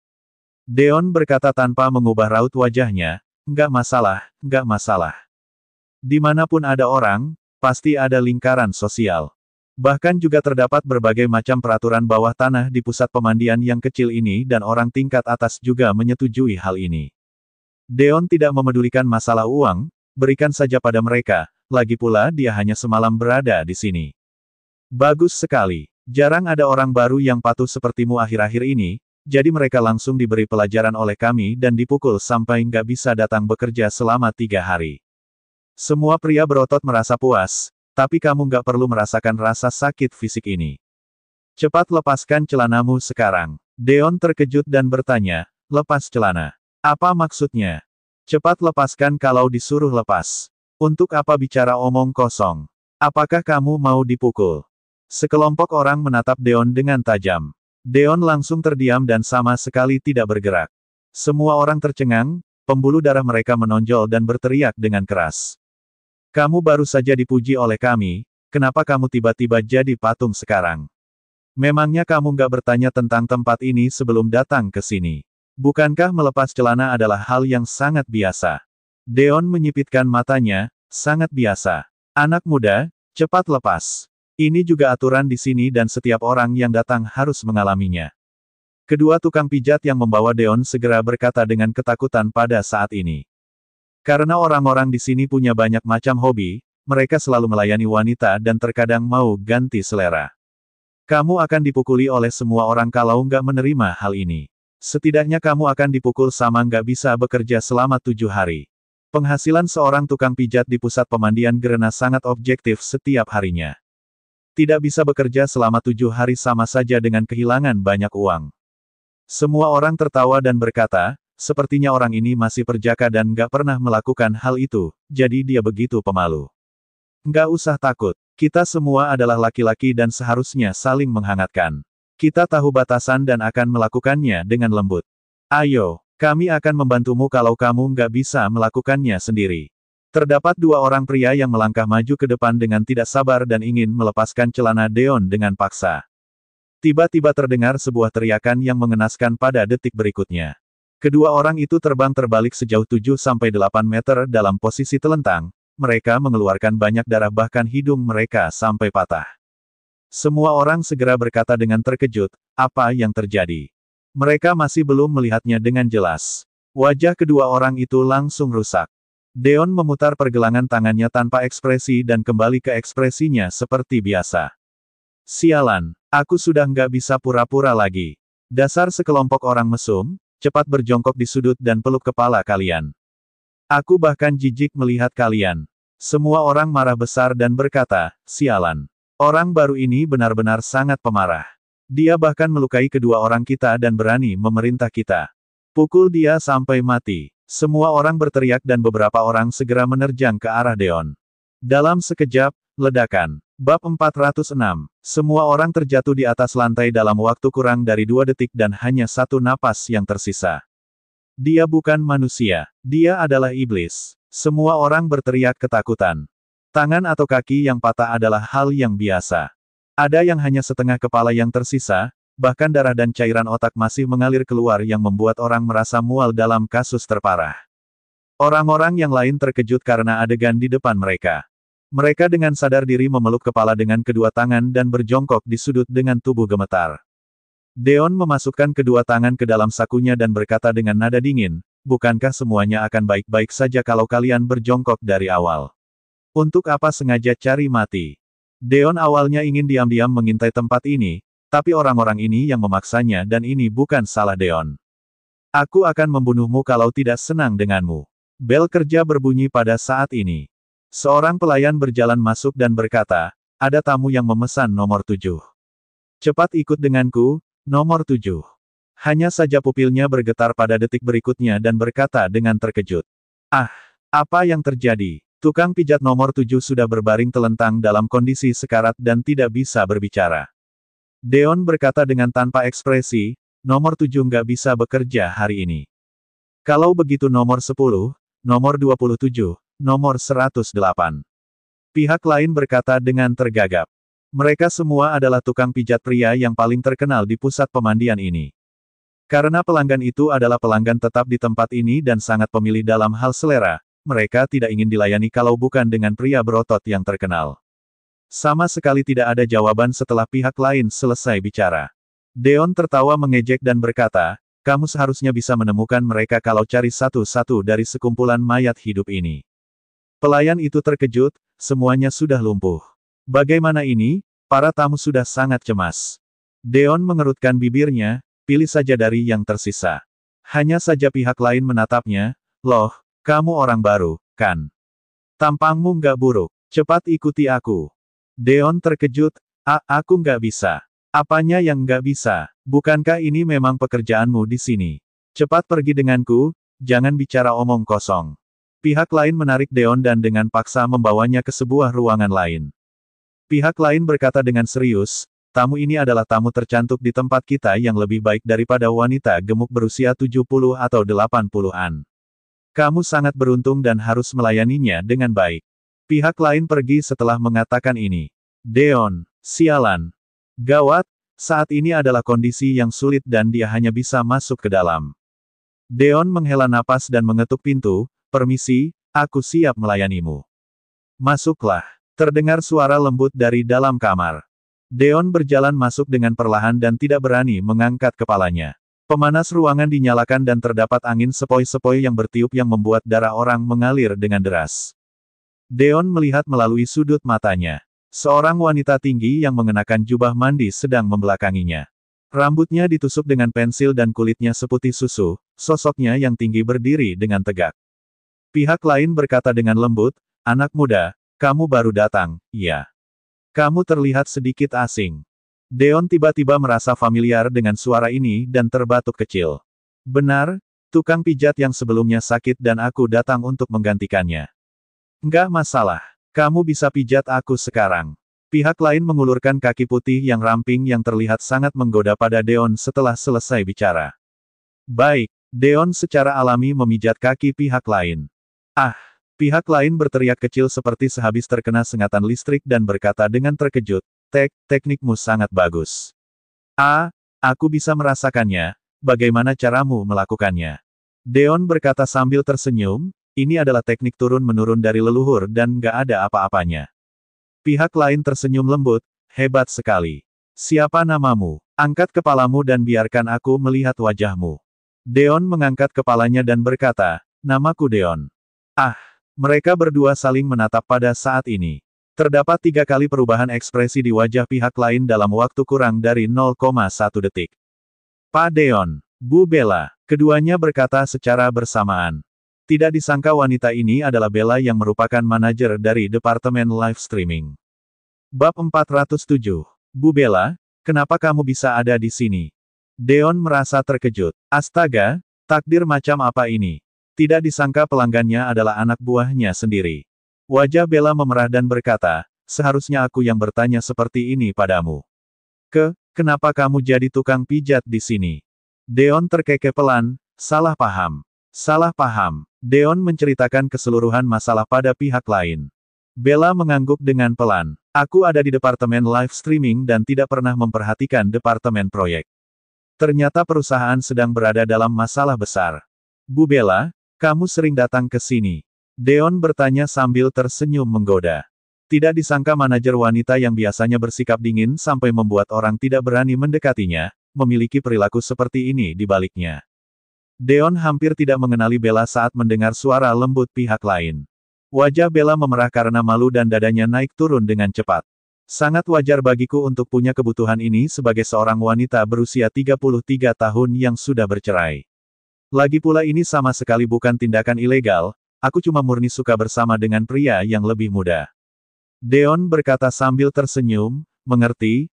Deon berkata tanpa mengubah raut wajahnya, "Nggak masalah, nggak masalah. Dimanapun ada orang, pasti ada lingkaran sosial. Bahkan juga terdapat berbagai macam peraturan bawah tanah di pusat pemandian yang kecil ini dan orang tingkat atas juga menyetujui hal ini. Deon tidak memedulikan masalah uang, berikan saja pada mereka. Lagi pula dia hanya semalam berada di sini." "Bagus sekali. Jarang ada orang baru yang patuh sepertimu akhir-akhir ini, jadi mereka langsung diberi pelajaran oleh kami dan dipukul sampai nggak bisa datang bekerja selama 3 hari. Semua pria berotot merasa puas, tapi kamu nggak perlu merasakan rasa sakit fisik ini. Cepat lepaskan celanamu sekarang." Deon terkejut dan bertanya, "Lepas celana? Apa maksudnya?" "Cepat lepaskan kalau disuruh lepas. Untuk apa bicara omong kosong? Apakah kamu mau dipukul?" Sekelompok orang menatap Deon dengan tajam. Deon langsung terdiam dan sama sekali tidak bergerak. Semua orang tercengang, pembuluh darah mereka menonjol dan berteriak dengan keras. "Kamu baru saja dipuji oleh kami, kenapa kamu tiba-tiba jadi patung sekarang? Memangnya kamu nggak bertanya tentang tempat ini sebelum datang ke sini? Bukankah melepas celana adalah hal yang sangat biasa?" Deon menyipitkan matanya, "Sangat biasa. Anak muda, cepat lepas. Ini juga aturan di sini dan setiap orang yang datang harus mengalaminya." Kedua tukang pijat yang membawa Deon segera berkata dengan ketakutan pada saat ini. Karena orang-orang di sini punya banyak macam hobi, mereka selalu melayani wanita dan terkadang mau ganti selera. "Kamu akan dipukuli oleh semua orang kalau nggak menerima hal ini. Setidaknya kamu akan dipukul sama nggak bisa bekerja selama 7 hari. Penghasilan seorang tukang pijat di pusat pemandian Gerena sangat objektif setiap harinya. Tidak bisa bekerja selama 7 hari sama saja dengan kehilangan banyak uang." Semua orang tertawa dan berkata, sepertinya orang ini masih perjaka dan nggak pernah melakukan hal itu, jadi dia begitu pemalu. "Nggak usah takut, kita semua adalah laki-laki dan seharusnya saling menghangatkan. Kita tahu batasan dan akan melakukannya dengan lembut. Ayo. Kami akan membantumu kalau kamu nggak bisa melakukannya sendiri." Terdapat 2 orang pria yang melangkah maju ke depan dengan tidak sabar dan ingin melepaskan celana Deon dengan paksa. Tiba-tiba terdengar sebuah teriakan yang mengenaskan pada detik berikutnya. Kedua orang itu terbang terbalik sejauh 7-8 meter dalam posisi telentang, mereka mengeluarkan banyak darah bahkan hidung mereka sampai patah. Semua orang segera berkata dengan terkejut, apa yang terjadi? Mereka masih belum melihatnya dengan jelas. Wajah kedua orang itu langsung rusak. Deon memutar pergelangan tangannya tanpa ekspresi dan kembali ke ekspresinya seperti biasa. Sialan, aku sudah nggak bisa pura-pura lagi. Dasar sekelompok orang mesum, cepat berjongkok di sudut dan peluk kepala kalian. Aku bahkan jijik melihat kalian. Semua orang marah besar dan berkata, sialan. Orang baru ini benar-benar sangat pemarah. Dia bahkan melukai kedua orang kita dan berani memerintah kita. Pukul dia sampai mati. Semua orang berteriak dan beberapa orang segera menerjang ke arah Deon. Dalam sekejap, ledakan. Bab 406. Semua orang terjatuh di atas lantai dalam waktu kurang dari 2 detik dan hanya 1 napas yang tersisa. Dia bukan manusia. Dia adalah iblis. Semua orang berteriak ketakutan. Tangan atau kaki yang patah adalah hal yang biasa. Ada yang hanya setengah kepala yang tersisa, bahkan darah dan cairan otak masih mengalir keluar yang membuat orang merasa mual dalam kasus terparah. Orang-orang yang lain terkejut karena adegan di depan mereka. Mereka dengan sadar diri memeluk kepala dengan kedua tangan dan berjongkok di sudut dengan tubuh gemetar. Deon memasukkan kedua tangan ke dalam sakunya dan berkata dengan nada dingin, bukankah semuanya akan baik-baik saja kalau kalian berjongkok dari awal? Untuk apa sengaja cari mati? Deon awalnya ingin diam-diam mengintai tempat ini, tapi orang-orang ini yang memaksanya dan ini bukan salah Deon. Aku akan membunuhmu kalau tidak senang denganmu. Bel kerja berbunyi pada saat ini. Seorang pelayan berjalan masuk dan berkata, ada tamu yang memesan nomor 7. Cepat ikut denganku, nomor 7. Hanya saja pupilnya bergetar pada detik berikutnya dan berkata dengan terkejut. Ah, apa yang terjadi? Tukang pijat nomor 7 sudah berbaring telentang dalam kondisi sekarat dan tidak bisa berbicara. Deon berkata dengan tanpa ekspresi, nomor 7 nggak bisa bekerja hari ini. Kalau begitu nomor 10, nomor 27, nomor 108. Pihak lain berkata dengan tergagap. Mereka semua adalah tukang pijat pria yang paling terkenal di pusat pemandian ini. Karena pelanggan itu adalah pelanggan tetap di tempat ini dan sangat pemilih dalam hal selera, mereka tidak ingin dilayani kalau bukan dengan pria berotot yang terkenal. Sama sekali tidak ada jawaban setelah pihak lain selesai bicara. Deon tertawa mengejek dan berkata, kamu seharusnya bisa menemukan mereka kalau cari satu-satu dari sekumpulan mayat hidup ini. Pelayan itu terkejut, semuanya sudah lumpuh. Bagaimana ini? Para tamu sudah sangat cemas. Deon mengerutkan bibirnya, pilih saja dari yang tersisa. Hanya saja pihak lain menatapnya, loh, kamu orang baru, kan? Tampangmu nggak buruk, cepat ikuti aku. Deon terkejut, aku nggak bisa. Apanya yang nggak bisa? Bukankah ini memang pekerjaanmu di sini? Cepat pergi denganku, jangan bicara omong kosong. Pihak lain menarik Deon dan dengan paksa membawanya ke sebuah ruangan lain. Pihak lain berkata dengan serius, tamu ini adalah tamu tercantik di tempat kita yang lebih baik daripada wanita gemuk berusia 70 atau 80-an. Kamu sangat beruntung dan harus melayaninya dengan baik. Pihak lain pergi setelah mengatakan ini. Deon, sialan. Gawat, saat ini adalah kondisi yang sulit dan dia hanya bisa masuk ke dalam. Deon menghela napas dan mengetuk pintu, permisi, aku siap melayanimu. Masuklah. Terdengar suara lembut dari dalam kamar. Deon berjalan masuk dengan perlahan dan tidak berani mengangkat kepalanya. Pemanas ruangan dinyalakan dan terdapat angin sepoi-sepoi yang bertiup yang membuat darah orang mengalir dengan deras. Deon melihat melalui sudut matanya. Seorang wanita tinggi yang mengenakan jubah mandi sedang membelakanginya. Rambutnya ditusuk dengan pensil dan kulitnya seputih susu, sosoknya yang tinggi berdiri dengan tegak. Pihak lain berkata dengan lembut, anak muda, kamu baru datang, iya. Kamu terlihat sedikit asing. Deon tiba-tiba merasa familiar dengan suara ini dan terbatuk kecil. Benar, tukang pijat yang sebelumnya sakit dan aku datang untuk menggantikannya. Enggak masalah, kamu bisa pijat aku sekarang. Pihak lain mengulurkan kaki putih yang ramping yang terlihat sangat menggoda pada Deon setelah selesai bicara. Baik, Deon secara alami memijat kaki pihak lain. Ah! Pihak lain berteriak kecil seperti sehabis terkena sengatan listrik dan berkata dengan terkejut, teknikmu sangat bagus. Ah, aku bisa merasakannya. Bagaimana caramu melakukannya? Deon berkata sambil tersenyum, ini adalah teknik turun-menurun dari leluhur dan nggak ada apa-apanya. Pihak lain tersenyum lembut, hebat sekali. Siapa namamu? Angkat kepalamu dan biarkan aku melihat wajahmu. Deon mengangkat kepalanya dan berkata, namaku Deon. Ah, mereka berdua saling menatap pada saat ini. Terdapat 3 kali perubahan ekspresi di wajah pihak lain dalam waktu kurang dari 0,1 detik. Pak Deon, Bu Bella, keduanya berkata secara bersamaan. Tidak disangka wanita ini adalah Bella yang merupakan manajer dari Departemen Live Streaming. Bab 407. Bu Bella, kenapa kamu bisa ada di sini? Deon merasa terkejut. Astaga, takdir macam apa ini? Tidak disangka pelanggannya adalah anak buahnya sendiri. Wajah Bella memerah dan berkata, seharusnya aku yang bertanya seperti ini padamu. Kenapa kamu jadi tukang pijat di sini? Deon terkekeh pelan, salah paham. Salah paham. Deon menceritakan keseluruhan masalah pada pihak lain. Bella mengangguk dengan pelan. Aku ada di departemen live streaming dan tidak pernah memperhatikan departemen proyek. Ternyata perusahaan sedang berada dalam masalah besar. Bu Bella, kamu sering datang ke sini. Deon bertanya sambil tersenyum menggoda. Tidak disangka manajer wanita yang biasanya bersikap dingin sampai membuat orang tidak berani mendekatinya, memiliki perilaku seperti ini di baliknya. Deon hampir tidak mengenali Bella saat mendengar suara lembut pihak lain. Wajah Bella memerah karena malu dan dadanya naik turun dengan cepat. Sangat wajar bagiku untuk punya kebutuhan ini sebagai seorang wanita berusia 33 tahun yang sudah bercerai. Lagi pula ini sama sekali bukan tindakan ilegal, aku cuma murni suka bersama dengan pria yang lebih muda. Deon berkata sambil tersenyum, mengerti.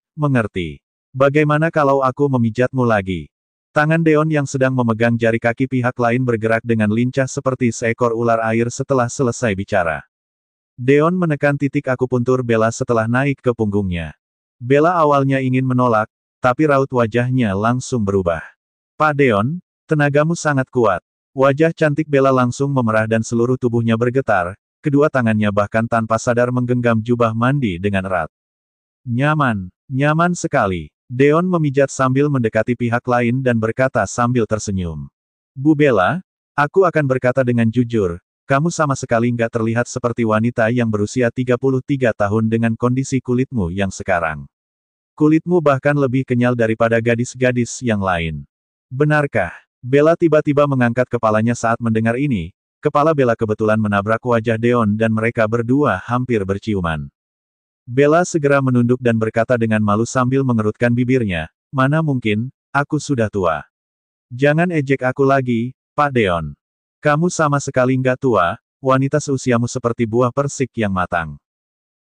Bagaimana kalau aku memijatmu lagi? Tangan Deon yang sedang memegang jari kaki pihak lain bergerak dengan lincah seperti seekor ular air setelah selesai bicara. Deon menekan titik akupuntur Bella setelah naik ke punggungnya. Bella awalnya ingin menolak, tapi raut wajahnya langsung berubah. Pak Deon, tenagamu sangat kuat. Wajah cantik Bella langsung memerah dan seluruh tubuhnya bergetar, kedua tangannya bahkan tanpa sadar menggenggam jubah mandi dengan erat. Nyaman sekali. Deon memijat sambil mendekati pihak lain dan berkata sambil tersenyum. Bu Bella, aku akan berkata dengan jujur, kamu sama sekali nggak terlihat seperti wanita yang berusia 33 tahun dengan kondisi kulitmu yang sekarang. Kulitmu bahkan lebih kenyal daripada gadis-gadis yang lain. Benarkah? Bella tiba-tiba mengangkat kepalanya saat mendengar ini, kepala Bella kebetulan menabrak wajah Deon dan mereka berdua hampir berciuman. Bella segera menunduk dan berkata dengan malu sambil mengerutkan bibirnya, mana mungkin, aku sudah tua. Jangan ejek aku lagi, Pak Deon. Kamu sama sekali nggak tua, wanita seusiamu seperti buah persik yang matang.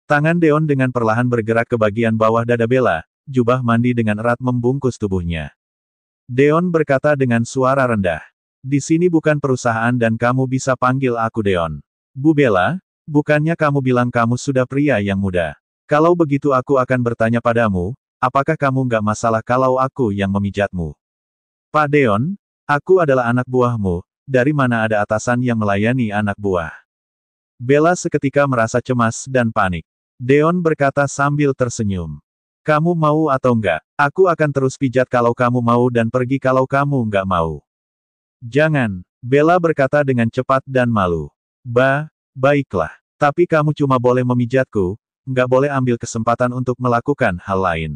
Tangan Deon dengan perlahan bergerak ke bagian bawah dada Bella, jubah mandi dengan erat membungkus tubuhnya. Deon berkata dengan suara rendah. Di sini bukan perusahaan dan kamu bisa panggil aku Deon. Bu Bella, bukannya kamu bilang kamu sudah pria yang muda. Kalau begitu aku akan bertanya padamu, apakah kamu nggak masalah kalau aku yang memijatmu? Pak Deon, aku adalah anak buahmu, dari mana ada atasan yang melayani anak buah? Bella seketika merasa cemas dan panik. Deon berkata sambil tersenyum. Kamu mau atau enggak? Aku akan terus pijat kalau kamu mau dan pergi kalau kamu enggak mau. Jangan, Bella berkata dengan cepat dan malu. Baiklah. Tapi kamu cuma boleh memijatku, nggak boleh ambil kesempatan untuk melakukan hal lain.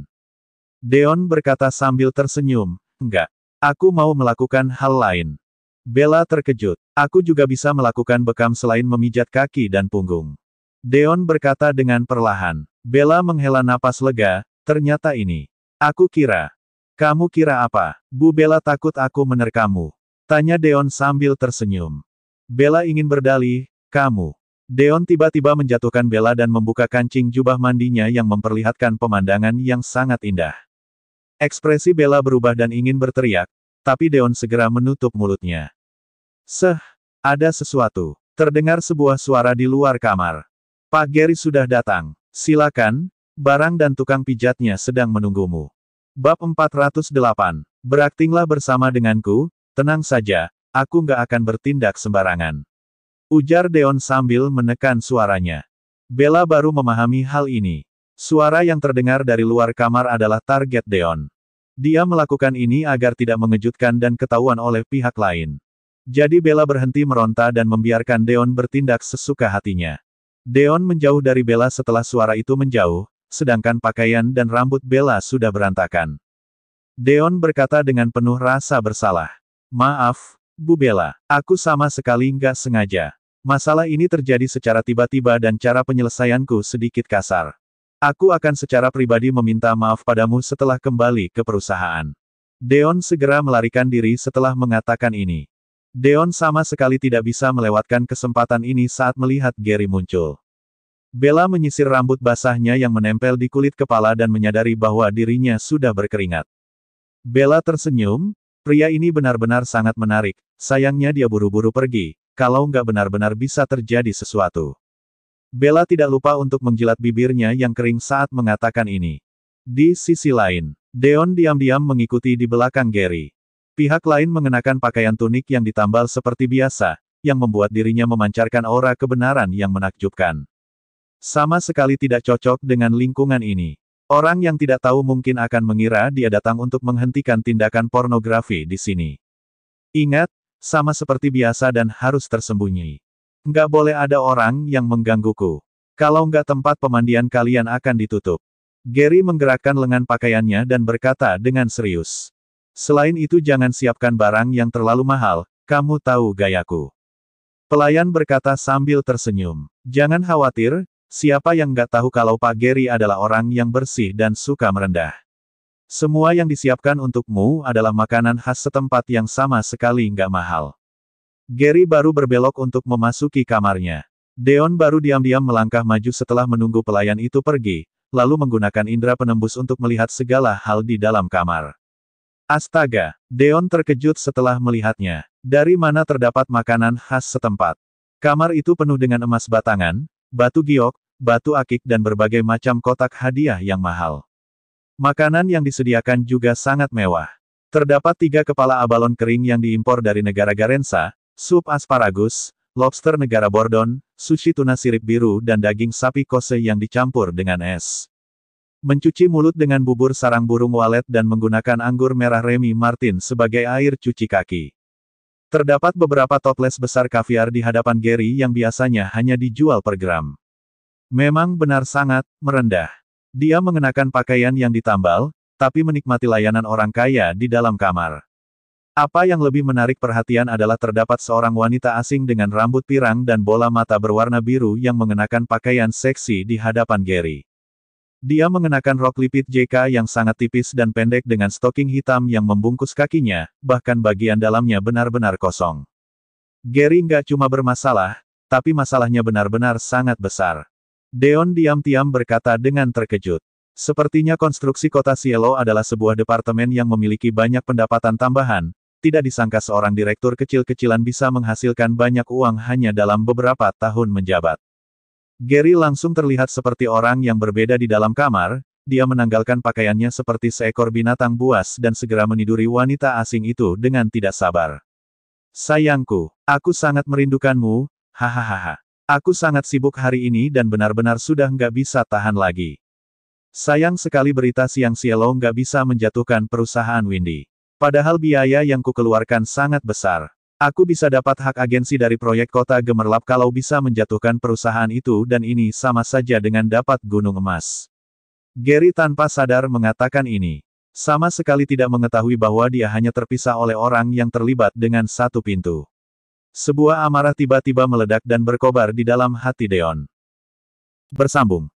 Deon berkata sambil tersenyum, enggak. Aku mau melakukan hal lain. Bella terkejut. Aku juga bisa melakukan bekam selain memijat kaki dan punggung. Deon berkata dengan perlahan. Bella menghela napas lega, ternyata ini. Aku kira. Kamu kira apa? Bu Bella takut aku menerkammu. Tanya Deon sambil tersenyum. Bella ingin berdalih, kamu. Deon tiba-tiba menjatuhkan Bella dan membuka kancing jubah mandinya yang memperlihatkan pemandangan yang sangat indah. Ekspresi Bella berubah dan ingin berteriak, tapi Deon segera menutup mulutnya. Ada sesuatu. Terdengar sebuah suara di luar kamar. Pak Gary sudah datang. Silakan, barang dan tukang pijatnya sedang menunggumu. Bab 408. Beraktinglah bersama denganku, tenang saja, aku nggak akan bertindak sembarangan. Ujar Deon sambil menekan suaranya. Bella baru memahami hal ini. Suara yang terdengar dari luar kamar adalah target Deon. Dia melakukan ini agar tidak mengejutkan dan ketahuan oleh pihak lain. Jadi Bella berhenti meronta dan membiarkan Deon bertindak sesuka hatinya. Deon menjauh dari Bella setelah suara itu menjauh, sedangkan pakaian dan rambut Bella sudah berantakan. Deon berkata dengan penuh rasa bersalah. Maaf, Bu Bella, aku sama sekali nggak sengaja. Masalah ini terjadi secara tiba-tiba dan cara penyelesaianku sedikit kasar. Aku akan secara pribadi meminta maaf padamu setelah kembali ke perusahaan. Deon segera melarikan diri setelah mengatakan ini. Deon sama sekali tidak bisa melewatkan kesempatan ini saat melihat Gary muncul. Bella menyisir rambut basahnya yang menempel di kulit kepala dan menyadari bahwa dirinya sudah berkeringat. Bella tersenyum, pria ini benar-benar sangat menarik, sayangnya dia buru-buru pergi. Kalau nggak benar-benar bisa terjadi sesuatu. Bella tidak lupa untuk menjilat bibirnya yang kering saat mengatakan ini. Di sisi lain, Deon diam-diam mengikuti di belakang Gary. Pihak lain mengenakan pakaian tunik yang ditambal seperti biasa, yang membuat dirinya memancarkan aura kebenaran yang menakjubkan. Sama sekali tidak cocok dengan lingkungan ini. Orang yang tidak tahu mungkin akan mengira dia datang untuk menghentikan tindakan pornografi di sini. Ingat, sama seperti biasa dan harus tersembunyi. Nggak boleh ada orang yang menggangguku. Kalau nggak tempat pemandian kalian akan ditutup. Gary menggerakkan lengan pakaiannya dan berkata dengan serius. Selain itu jangan siapkan barang yang terlalu mahal, kamu tahu gayaku. Pelayan berkata sambil tersenyum. Jangan khawatir, siapa yang nggak tahu kalau Pak Gary adalah orang yang bersih dan suka merendah. Semua yang disiapkan untukmu adalah makanan khas setempat yang sama sekali nggak mahal. Gary baru berbelok untuk memasuki kamarnya. Deon baru diam-diam melangkah maju setelah menunggu pelayan itu pergi, lalu menggunakan indera penembus untuk melihat segala hal di dalam kamar. Astaga, Deon terkejut setelah melihatnya. Dari mana terdapat makanan khas setempat? Kamar itu penuh dengan emas batangan, batu giok, batu akik dan berbagai macam kotak hadiah yang mahal. Makanan yang disediakan juga sangat mewah. Terdapat 3 kepala abalon kering yang diimpor dari negara Garensa, sup asparagus, lobster negara Bordon, sushi tuna sirip biru dan daging sapi kose yang dicampur dengan es. Mencuci mulut dengan bubur sarang burung walet dan menggunakan anggur merah Remy Martin sebagai air cuci kaki. Terdapat beberapa toples besar kaviar di hadapan Gary yang biasanya hanya dijual per gram. Memang benar sangat merendah. Dia mengenakan pakaian yang ditambal, tapi menikmati layanan orang kaya di dalam kamar. Apa yang lebih menarik perhatian adalah terdapat seorang wanita asing dengan rambut pirang dan bola mata berwarna biru yang mengenakan pakaian seksi di hadapan Gary. Dia mengenakan rok lipit JK yang sangat tipis dan pendek dengan stoking hitam yang membungkus kakinya, bahkan bagian dalamnya benar-benar kosong. Gary nggak cuma bermasalah, tapi masalahnya benar-benar sangat besar. Deon diam-diam berkata dengan terkejut. Sepertinya konstruksi kota Cielo adalah sebuah departemen yang memiliki banyak pendapatan tambahan, tidak disangka seorang direktur kecil-kecilan bisa menghasilkan banyak uang hanya dalam beberapa tahun menjabat. Gary langsung terlihat seperti orang yang berbeda di dalam kamar, dia menanggalkan pakaiannya seperti seekor binatang buas dan segera meniduri wanita asing itu dengan tidak sabar. Sayangku, aku sangat merindukanmu, hahaha. Aku sangat sibuk hari ini dan benar-benar sudah nggak bisa tahan lagi. Sayang sekali berita siang Cielo nggak bisa menjatuhkan perusahaan Windy. Padahal biaya yang kukeluarkan sangat besar. Aku bisa dapat hak agensi dari proyek kota gemerlap kalau bisa menjatuhkan perusahaan itu dan ini sama saja dengan dapat gunung emas. Gary tanpa sadar mengatakan ini. Sama sekali tidak mengetahui bahwa dia hanya terpisah oleh orang yang terlibat dengan satu pintu. Sebuah amarah tiba-tiba meledak dan berkobar di dalam hati Deon. Bersambung.